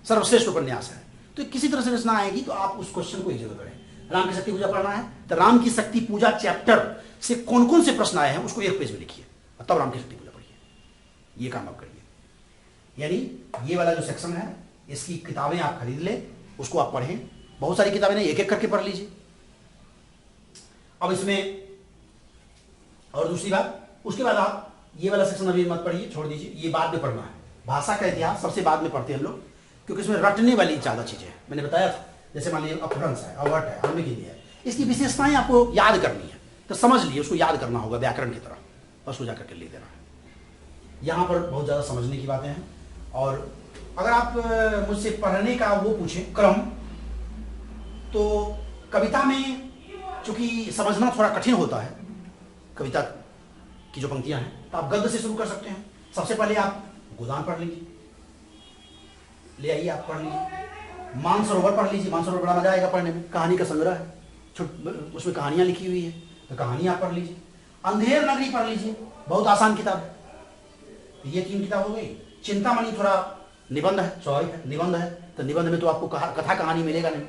A: सर्वश्रेष्ठ उपन्यास है। तो किसी तरह से रचना आएगी तो आप उस क्वेश्चन को एक जगह करें। राम की शक्ति पूजा पढ़ना है तो राम की शक्ति पूजा चैप्टर से कौन कौन से प्रश्न आए हैं उसको एक पेज में लिखिए, तब राम की शक्ति पूजा पढ़िए। ये काम आप करिए। यानी ये वाला जो सेक्शन है इसकी किताबें आप खरीद ले, उसको आप पढ़ें। बहुत सारी किताबें नहीं, एक एक करके पढ़ लीजिए। अब इसमें और दूसरी बात, उसके बाद आप ये वाला सेक्शन अभी मत पढ़िए, छोड़ दीजिए, ये बाद में पढ़ना है। भाषा का इतिहास सबसे बाद में पढ़ते हैं हम लोग, क्योंकि इसमें रटने वाली ज्यादा चीजें हैं। मैंने बताया था, जैसे मान लीजिए अपभ्रंश है, अवट है, आर्मी के लिए है, इसकी विशेषताएं आपको याद करनी है तो समझ लिए, उसको याद करना होगा व्याकरण की तरह, और उसको जाकर के लिख देना है। यहाँ पर बहुत ज्यादा समझने की बातें हैं। और अगर आप मुझसे पढ़ने का वो पूछें क्रम, तो कविता में चूंकि समझना थोड़ा कठिन होता है, कविता की जो पंक्तियां हैं, तो आप गद्य से शुरू कर सकते हैं। सबसे पहले आप गोदान पढ़ लीजिए, ले आइए आप पढ़ लीजिए। मानसरोवर पढ़ लीजिए, मानसरोवर बड़ा मजा आएगा पढ़ने में, कहानी का संग्रह है, उसमें कहानियां लिखी हुई है, तो कहानी आप पढ़ लीजिए। अंधेर नगरी पढ़ लीजिए, बहुत आसान किताब है। ये 3 किताब हो गई। चिंतामणि थोड़ा निबंध है, स्वाभाविक है, निबंध है, तो निबंध में तो आपको कथा कहानी मिलेगा नहीं,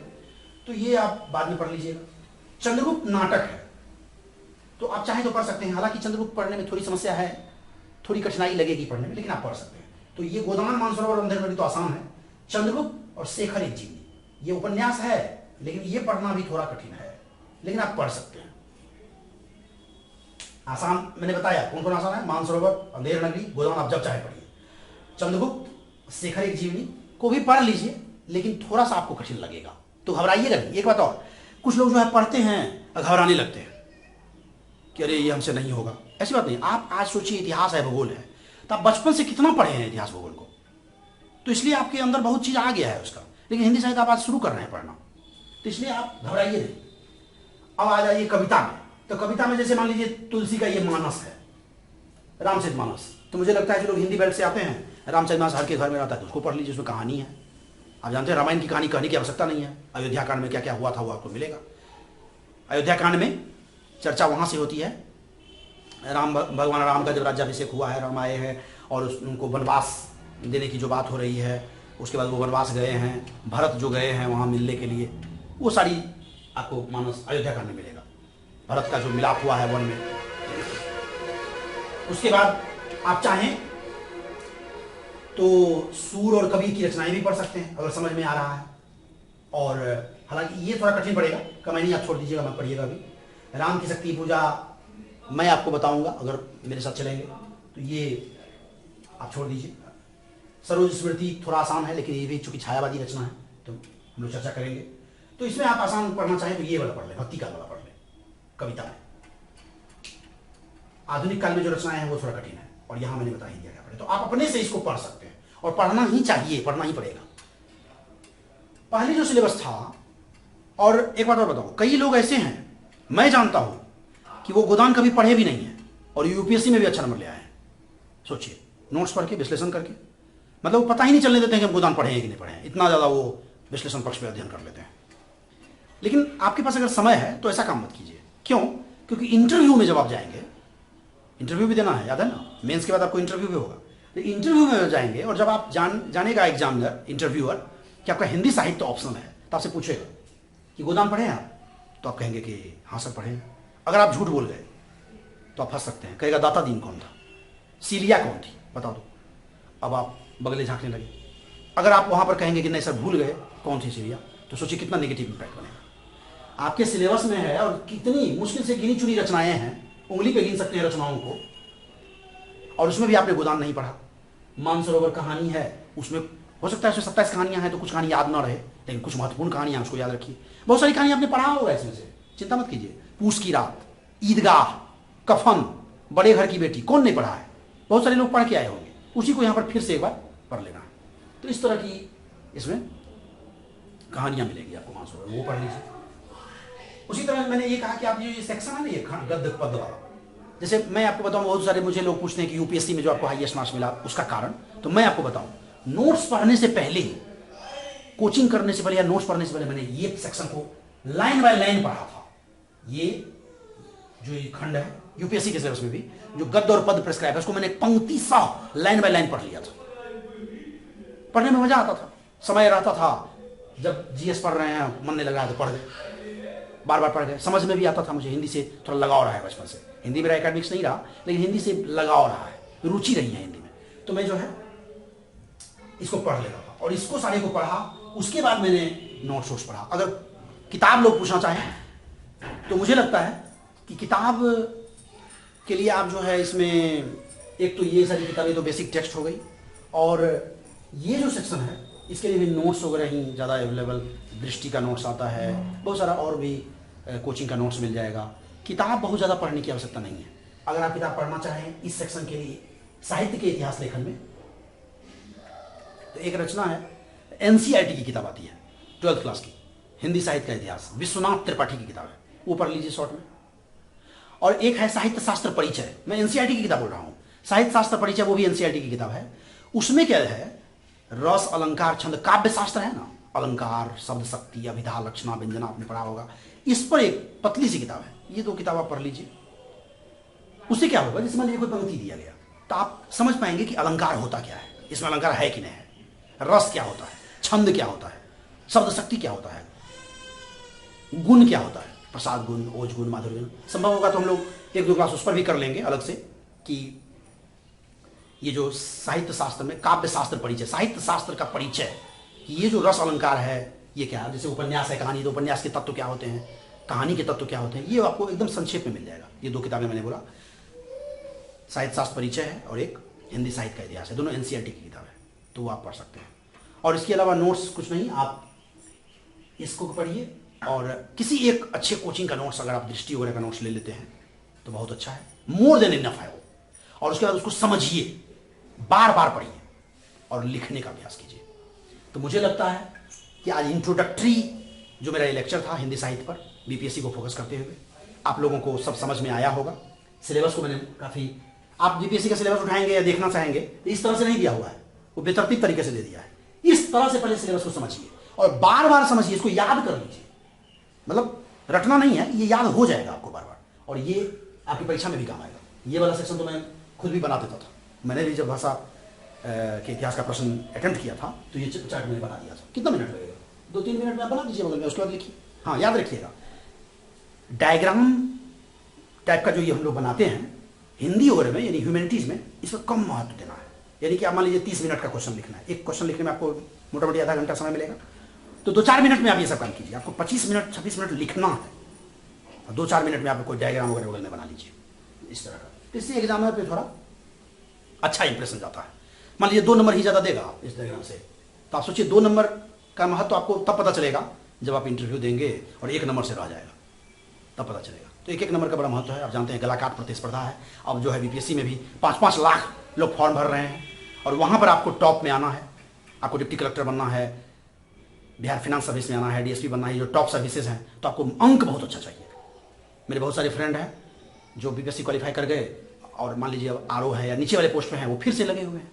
A: तो ये आप बाद में पढ़ लीजिएगा। चंद्रगुप्त नाटक है, तो आप चाहें तो पढ़ सकते हैं। हालांकि चंद्रगुप्त पढ़ने में थोड़ी समस्या है, थोड़ी कठिनाई लगेगी पढ़ने में, लेकिन आप पढ़ सकते हैं। तो ये गोदान, मानसरोवर और अंधेर नगरी तो आसान है। चंद्रगुप्त और शेखर एक जीवनी, ये उपन्यास है, लेकिन ये पढ़ना भी थोड़ा कठिन है, लेकिन आप पढ़ सकते हैं। आसान मैंने बताया कौन कौन आसान है, मानसरोवर, अंधेर नगरी, गोदान आप जब चाहे पढ़िए। चंद्रगुप्त, शेखर एक जीवनी को भी पढ़ लीजिए, लेकिन थोड़ा सा आपको कठिन लगेगा, तो घबराइएगा नहीं। एक बात और, कुछ लोग जो है पढ़ते हैं और घबराने लगते हैं कि अरे ये हमसे नहीं होगा। ऐसी बात नहीं। आप आज सोचिए इतिहास है, भूगोल है, तो आप बचपन से कितना पढ़े हैं इतिहास भूगोल को, तो इसलिए आपके अंदर बहुत चीज आ गया है उसका। लेकिन हिंदी साहित्य आप आज शुरू कर रहे हैं पढ़ना, तो इसलिए आप घबराइए नहीं। अब आ जाइए कविता में। तो कविता में जैसे मान लीजिए तुलसी का ये मानस है, रामचरितमानस। तो मुझे लगता है जो लोग हिंदी बेल्ट से आते हैं, रामचरितमानस हर के घर में रहता है, तो उसको पढ़ लीजिए, उसमें कहानी है। आप जानते हैं रामायण की कहानी कहने की आवश्यकता नहीं है। अयोध्या कांड में क्या क्या हुआ था वो आपको मिलेगा। अयोध्या कांड में चर्चा वहां से होती है, भगवान राम का जब राज्याभिषेक हुआ है, राम आए हैं और उनको वनवास देने की जो बात हो रही है, उसके बाद वो वनवास गए हैं, भरत जो गए हैं वहां मिलने के लिए, वो सारी आपको मानस अयोध्या कांड में मिलेगा। भरत का जो मिलाप हुआ है वन में। उसके बाद आप चाहें तो सूर और कवि की रचनाएं भी पढ़ सकते हैं अगर समझ में आ रहा है। और हालांकि ये थोड़ा कठिन पड़ेगा, कमाई आप छोड़ दीजिएगा, मैं पढ़िएगा अभी। राम की शक्ति पूजा मैं आपको बताऊंगा अगर मेरे साथ चलेंगे, तो ये आप छोड़ दीजिए। सरोज स्मृति थोड़ा आसान है, लेकिन ये भी चूंकि छायावादी रचना है तो हम लोग चर्चा करेंगे। तो इसमें आप आसान पढ़ना चाहें तो ये वाला पढ़ लें, भक्ति काल वाला पढ़ लें कविता में। आधुनिक काल में जो रचनाएं हैं वो थोड़ा कठिन है, और यहां मैंने बता ही दिया क्या पढ़े। तो आप अपने से इसको पढ़ सकते हैं, और पढ़ना ही चाहिए, पढ़ना ही पड़ेगा। पहले जो सिलेबस था, और एक बात और बताऊं, कई लोग ऐसे हैं मैं जानता हूं कि वो गोदान कभी पढ़े भी नहीं है और यूपीएससी में भी अच्छा नंबर ले आए हैं। सोचिए, नोट्स पढ़ के, विश्लेषण करके, मतलब वो पता ही नहीं चलने देते हैं कि हम गोदान पढ़े हैं कि नहीं पढ़े हैं, इतना ज़्यादा वो विश्लेषण पक्ष पे अध्ययन कर लेते हैं। लेकिन आपके पास अगर समय है तो ऐसा काम मत कीजिए। क्यों? क्योंकि इंटरव्यू में जब आप जाएंगे, इंटरव्यू भी देना है, याद है ना, मेंस के बाद आपको इंटरव्यू भी होगा। तो इंटरव्यू में जाएंगे और जब आप जानेगा एग्जामिनर, इंटरव्यूअर, कि आपका हिंदी साहित्य ऑप्शनल है, तो आपसे पूछेगा कि गोदान पढ़े हैं आप, तो आप कहेंगे कि हाँ सर पढ़े हैं। अगर आप झूठ बोल गए तो आप फंस सकते हैं। कहेगा दाता दीन कौन था, सीलिया कौन थी, बता दो। अब आप बगले झांकने लगे। अगर आप वहां पर कहेंगे कि नहीं सर भूल गए कौन थी सीलिया, तो सोचिए कितना नेगेटिव इंपैक्ट बनेगा। आपके सिलेबस में है और कितनी मुश्किल से गिनी चुनी रचनाएं हैं, उंगली पे गिन सकते हैं रचनाओं को, और उसमें भी आपने गोदान नहीं पढ़ा। मानसरोवर कहानी है, उसमें हो सकता है उसमें 27 कहानियां हैं तो कुछ कहानी याद ना रहे, लेकिन कुछ महत्वपूर्ण कहानियां उसको याद रखिए। बहुत सारी कहानी आपने पढ़ा होगा इसमें से, चिंता मत कीजिए। पूस की रात, ईदगाह, कफन, बड़े घर की बेटी, कौन नहीं पढ़ा है? बहुत सारे लोग पढ़ के आए होंगे, उसी को यहां पर फिर से एक बार पढ़ लेना है। तो इस तरह की इसमें कहानियां मिलेगी आपको मानसरोवर, वो पढ़ लीजिए। उसी तरह मैंने ये कहा कि आप ये सेक्शन है ना, ये गद्य पद वाला, जैसे मैं आपको बताऊं, बहुत सारे मुझे लोग पूछते हैं कि यूपीएससी में जो आपको हाईएस्ट मार्क्स मिला उसका कारण, तो मैं आपको बताऊं, नोट्स पढ़ने से पहले, कोचिंग करने से पहले या नोट्स पढ़ने से पहले मैंने ये सेक्शन को लाइन बाय लाइन पढ़ा था। ये जो ये खंड है यूपीएससी के सिलेबस में भी जो गद्य और पद प्रिस्क्राइब है, उसको मैंने पंक्ति सह लाइन बाय लाइन पढ़ लिया था। पढ़ने में मजा आता था, समय रहता था, जब जीएस पढ़ रहे हैं मन नहीं लग रहा है तो पढ़ गए, बार बार पढ़ गए, समझ में भी आता था। मुझे हिंदी से थोड़ा लगाव रहा है बचपन से, हिंदी मेरा एकेडमिक्स नहीं रहा, लेकिन हिंदी से लगाव रहा है, रुचि रही है हिंदी में, तो मैं जो है इसको पढ़ लेता था। और इसको सारे को पढ़ा, उसके बाद मैंने नोट्स पढ़ा। अगर किताब लोग पूछना चाहें तो मुझे लगता है कि किताब के लिए आप जो है इसमें, एक तो ये सारी किताबें तो बेसिक टेक्स्ट हो गई, और ये जो सेक्शन है इसके लिए भी नोट्स वगैरह ही ज़्यादा अवेलेबल, दृष्टि का नोट्स आता है, बहुत सारा और भी कोचिंग का नोट्स मिल जाएगा। किताब बहुत ज़्यादा पढ़ने की आवश्यकता नहीं है। अगर आप किताब पढ़ना चाहें इस सेक्शन के लिए, साहित्य के इतिहास लेखन में, तो एक रचना है, एनसीईआरटी की किताब आती है 12th क्लास की, हिंदी साहित्य का इतिहास, विश्वनाथ त्रिपाठी की किताब है, वो पढ़ लीजिए शॉर्ट में। और एक है साहित्य शास्त्र परिचय, मैं एनसीईआरटी की किताब बोल रहा हूँ, साहित्य शास्त्र परिचय, वो भी एनसीईआरटी की किताब है। उसमें क्या है, रस, अलंकार, छंद, काव्य शास्त्र है ना, अलंकार, शब्द शक्ति, अभिधा, लक्षणा, व्यंजना आपने पढ़ा होगा, इस पर एक पतली सी किताब है। ये दो किताब आप पढ़ लीजिए। उससे क्या होगा, जिसमें कोई पंक्ति दिया गया तो आप समझ पाएंगे कि अलंकार होता क्या है, इसमें अलंकार है कि नहीं है, रस क्या होता है, छंद क्या होता है, शब्द शक्ति क्या होता है, गुण क्या होता है, प्रसाद गुण, ओज गुण, माधुर्य गुण। संभव होगा तो हम लोग 1-2 क्लास उस पर भी कर लेंगे अलग से, कि ये जो साहित्य शास्त्र में काव्य शास्त्र परिचय, साहित्य शास्त्र का परिचय, कि ये जो रस अलंकार है ये क्या है, जैसे उपन्यास है, कहानी, तो उपन्यास के तत्व क्या होते हैं, कहानी के तत्व क्या होते हैं, ये आपको एकदम संक्षेप में मिल जाएगा। ये दो किताबें मैंने बोला, साहित्य शास्त्र परिचय है और एक हिंदी साहित्य का इतिहास है, दोनों एनसीईआरटी की किताब है, तो वो आप पढ़ सकते हैं। और इसके अलावा नोट्स कुछ नहीं, आप इसको पढ़िए, और किसी एक अच्छे कोचिंग का नोट्स, अगर आप दृष्टि वगैरह का नोट्स ले लेते हैं तो बहुत अच्छा है, मोर देन इनफ है वो। और उसके बाद उसको समझिए, बार बार पढ़िए और लिखने का अभ्यास कीजिए। तो मुझे लगता है कि आज इंट्रोडक्टरी जो मेरा ये लेक्चर था हिंदी साहित्य पर बीपीएससी को फोकस करते हुए आप लोगों को सब समझ में आया होगा। सिलेबस को मैंने काफ़ी, आप बीपीएससी का सिलेबस उठाएंगे या देखना चाहेंगे तो इस तरह से नहीं दिया हुआ है, वो बेतरतीब तरीके से दे दिया है। इस तरह से पहले सिलेबस को समझिए और बार बार समझिए, इसको याद कर लीजिए। मतलब रटना नहीं है, ये याद हो जाएगा आपको बार बार और ये आपकी परीक्षा में भी काम आएगा। ये वाला सेक्शन तो मैं खुद भी बना देता था। मैंने भी जब भाषा के इतिहास का प्रश्न अटेम्प्ट किया था तो ये चार्ट मैंने बना दिया था। कितना मिनट लगेगा? 2-3 मिनट में आप बना दीजिए बगल में, उसके बाद लिखिए। हाँ, याद रखिएगा डायग्राम टाइप का जो ये हम लोग बनाते हैं हिंदी वगैरह में, यानी ह्यूमैनिटीज़ में, इसमें कम महत्व देना है। यानी कि आप मान लीजिए 30 मिनट का क्वेश्चन लिखना है, एक क्वेश्चन लिखने में आपको मोटा मोटी आधा घंटा समय मिलेगा, तो 2-4 मिनट में आप ये सब काम कीजिए। आपको 25 मिनट 26 मिनट लिखना है और 2-4 मिनट में आप कोई डायग्राम वगैरह वगैरह में बना लीजिए इस तरह का। तो इससे एग्जामिनर पे थोड़ा अच्छा इंप्रेशन जाता है। मान लीजिए 2 नंबर ही ज़्यादा देगा इस डायग्राम से, तो आप सोचिए 2 नंबर का महत्व आपको तब पता चलेगा जब आप इंटरव्यू देंगे और 1 नंबर से रह जाएगा, तब पता चलेगा। तो 1-1 नंबर का बड़ा महत्व है। आप जानते हैं गलाकाट प्रतिस्पर्धा है। अब जो है बीपीएससी में भी 5-5 लाख लोग फॉर्म भर रहे हैं और वहाँ पर आपको टॉप में आना है। आपको डिप्टी कलेक्टर बनना है, बिहार फिनांस सर्विस में आना है, डीएसपी बनना है, जो टॉप सर्विसेज हैं, तो आपको अंक बहुत अच्छा चाहिए। मेरे बहुत सारे फ्रेंड हैं जो बीपीएससी क्वालिफाई कर गए और मान लीजिए अब आरओ है या नीचे वाले पोस्ट पे हैं, वो फिर से लगे हुए हैं।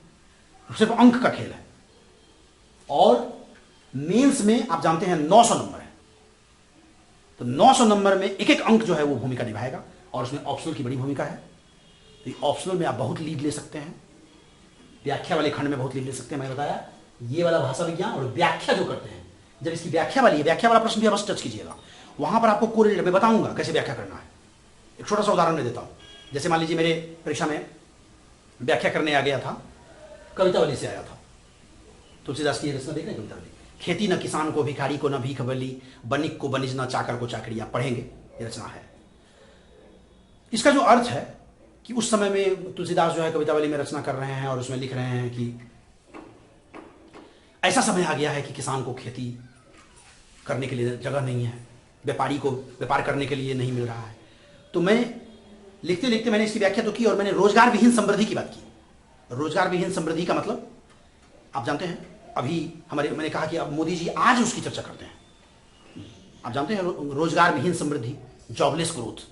A: सिर्फ अंक का खेल है। और मेंस में आप जानते हैं 900 नंबर है, तो 900 नंबर में 1-1 अंक जो है वो भूमिका निभाएगा और उसमें ऑप्शनल की बड़ी भूमिका है। तो ऑप्शनल में आप बहुत लीड ले सकते हैं, व्याख्या वाले खंड में बहुत लीड ले सकते हैं। मैंने बताया ये वाला भाषा विज्ञान और व्याख्या जो करते हैं, जब इसकी व्याख्या वाली है, व्याख्या वाला प्रश्न भी अवश्य टच कीजिएगा। वहां पर आपको कोरिलेट मैं बताऊंगा कैसे व्याख्या करना है। एक छोटा सा उदाहरण मैं देता हूं। जैसे मान लीजिए मेरे परीक्षा में व्याख्या करने आ गया था, कवितावली से आया था। तुलसीदास की रचना देख रहे हैं कवितावली, खेती न किसान को भिखारी को न भीख बली, बनिक को बनिज न चाकर को चाकरी। आप पढ़ेंगे, ये रचना है। इसका जो अर्थ है कि उस समय में तुलसीदास जो है कवितावली में रचना कर रहे हैं और उसमें लिख रहे हैं कि ऐसा समय आ गया है कि किसान को खेती करने के लिए जगह नहीं है, व्यापारी को व्यापार करने के लिए नहीं मिल रहा है। तो मैं लिखते लिखते मैंने इसकी व्याख्या तो की और मैंने रोजगार विहीन समृद्धि की बात की। रोजगार विहीन समृद्धि का मतलब आप जानते हैं, अभी मैंने कहा कि अब मोदी जी आज उसकी चर्चा करते हैं। आप जानते हैं रोजगार विहीन समृद्धि, जॉबलेस ग्रोथ।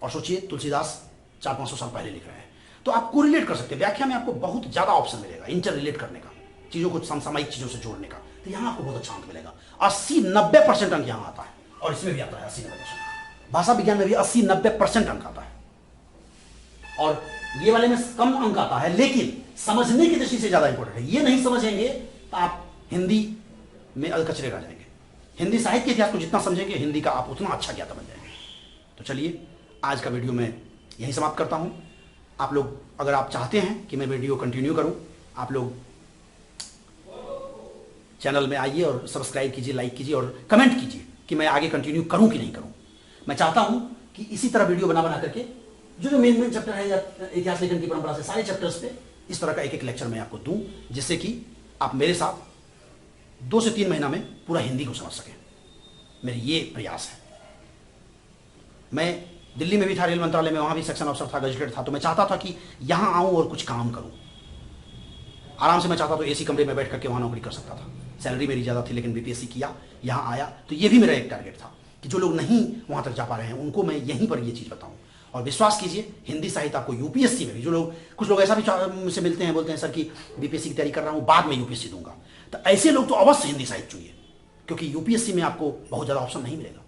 A: और सोचिए तुलसीदास 400-500 साल पहले लिख रहे हैं। तो आप कोरिलेट कर सकते हैं। व्याख्या में आपको बहुत ज्यादा ऑप्शन मिलेगा इंटर रिलेट करने का, चीजों को समसामयिक चीजों से जोड़ने का। तो यहां आपको बहुत अच्छा अंक मिलेगा। 80-90% अंक यहां आता है और इसमें भी आता है 80-90%। भाषा विज्ञान में भी 80-90% अंक आता है और ये वाले में कम अंक आता है, लेकिन समझने की दृष्टि से ज्यादा इंपॉर्टेंट है। ये नहीं समझेंगे तो आप हिंदी में अलकचरे रह जाएंगे। हिंदी साहित्य के इतिहास को जितना समझेंगे हिंदी का आप उतना अच्छा ज्ञाता बन जाएंगे। तो चलिए आज का वीडियो मैं यहीं समाप्त करता हूं। आप लोग अगर आप चाहते हैं कि मैं वीडियो कंटिन्यू करूं, आप लोग चैनल में आइए और सब्सक्राइब कीजिए, लाइक कीजिए और कमेंट कीजिए कि मैं आगे कंटिन्यू करूं कि नहीं करूं। मैं चाहता हूं कि इसी तरह वीडियो बना करके जो मेन चैप्टर है या इतिहास लेखन की परंपरा से सारे चैप्टर्स पे इस तरह का 1-1 लेक्चर मैं आपको दूं, जिससे कि आप मेरे साथ 2 से 3 महीना में पूरा हिंदी को समझ सकें। मेरी ये प्रयास है। मैं दिल्ली में भी था, रेल मंत्रालय में, वहां भी सेक्शन अफसर था, गजेटेड था। तो मैं चाहता था कि यहां आऊं और कुछ काम करूं। आराम से मैं चाहता तो एसी कमरे में बैठ करके वहां नौकरी कर सकता था। सैलरी मेरी ज़्यादा थी, लेकिन बीपीएससी किया, यहाँ आया। तो ये भी मेरा एक टारगेट था कि जो लोग नहीं वहाँ तक जा पा रहे हैं उनको मैं यहीं पर ये चीज़ बताऊँ। और विश्वास कीजिए हिंदी साहित्य आपको यूपीएससी में भी, जो लोग, कुछ लोग ऐसा भी मुझसे मिलते हैं, बोलते हैं सर कि बीपीएससी की तैयारी कर रहा हूँ, बाद में यूपीएससी दूंगा। तो ऐसे लोग तो अवश्य हिंदी साहित्य चुनिए, क्योंकि यूपीएससी में आपको बहुत ज़्यादा ऑप्शन नहीं मिलेगा।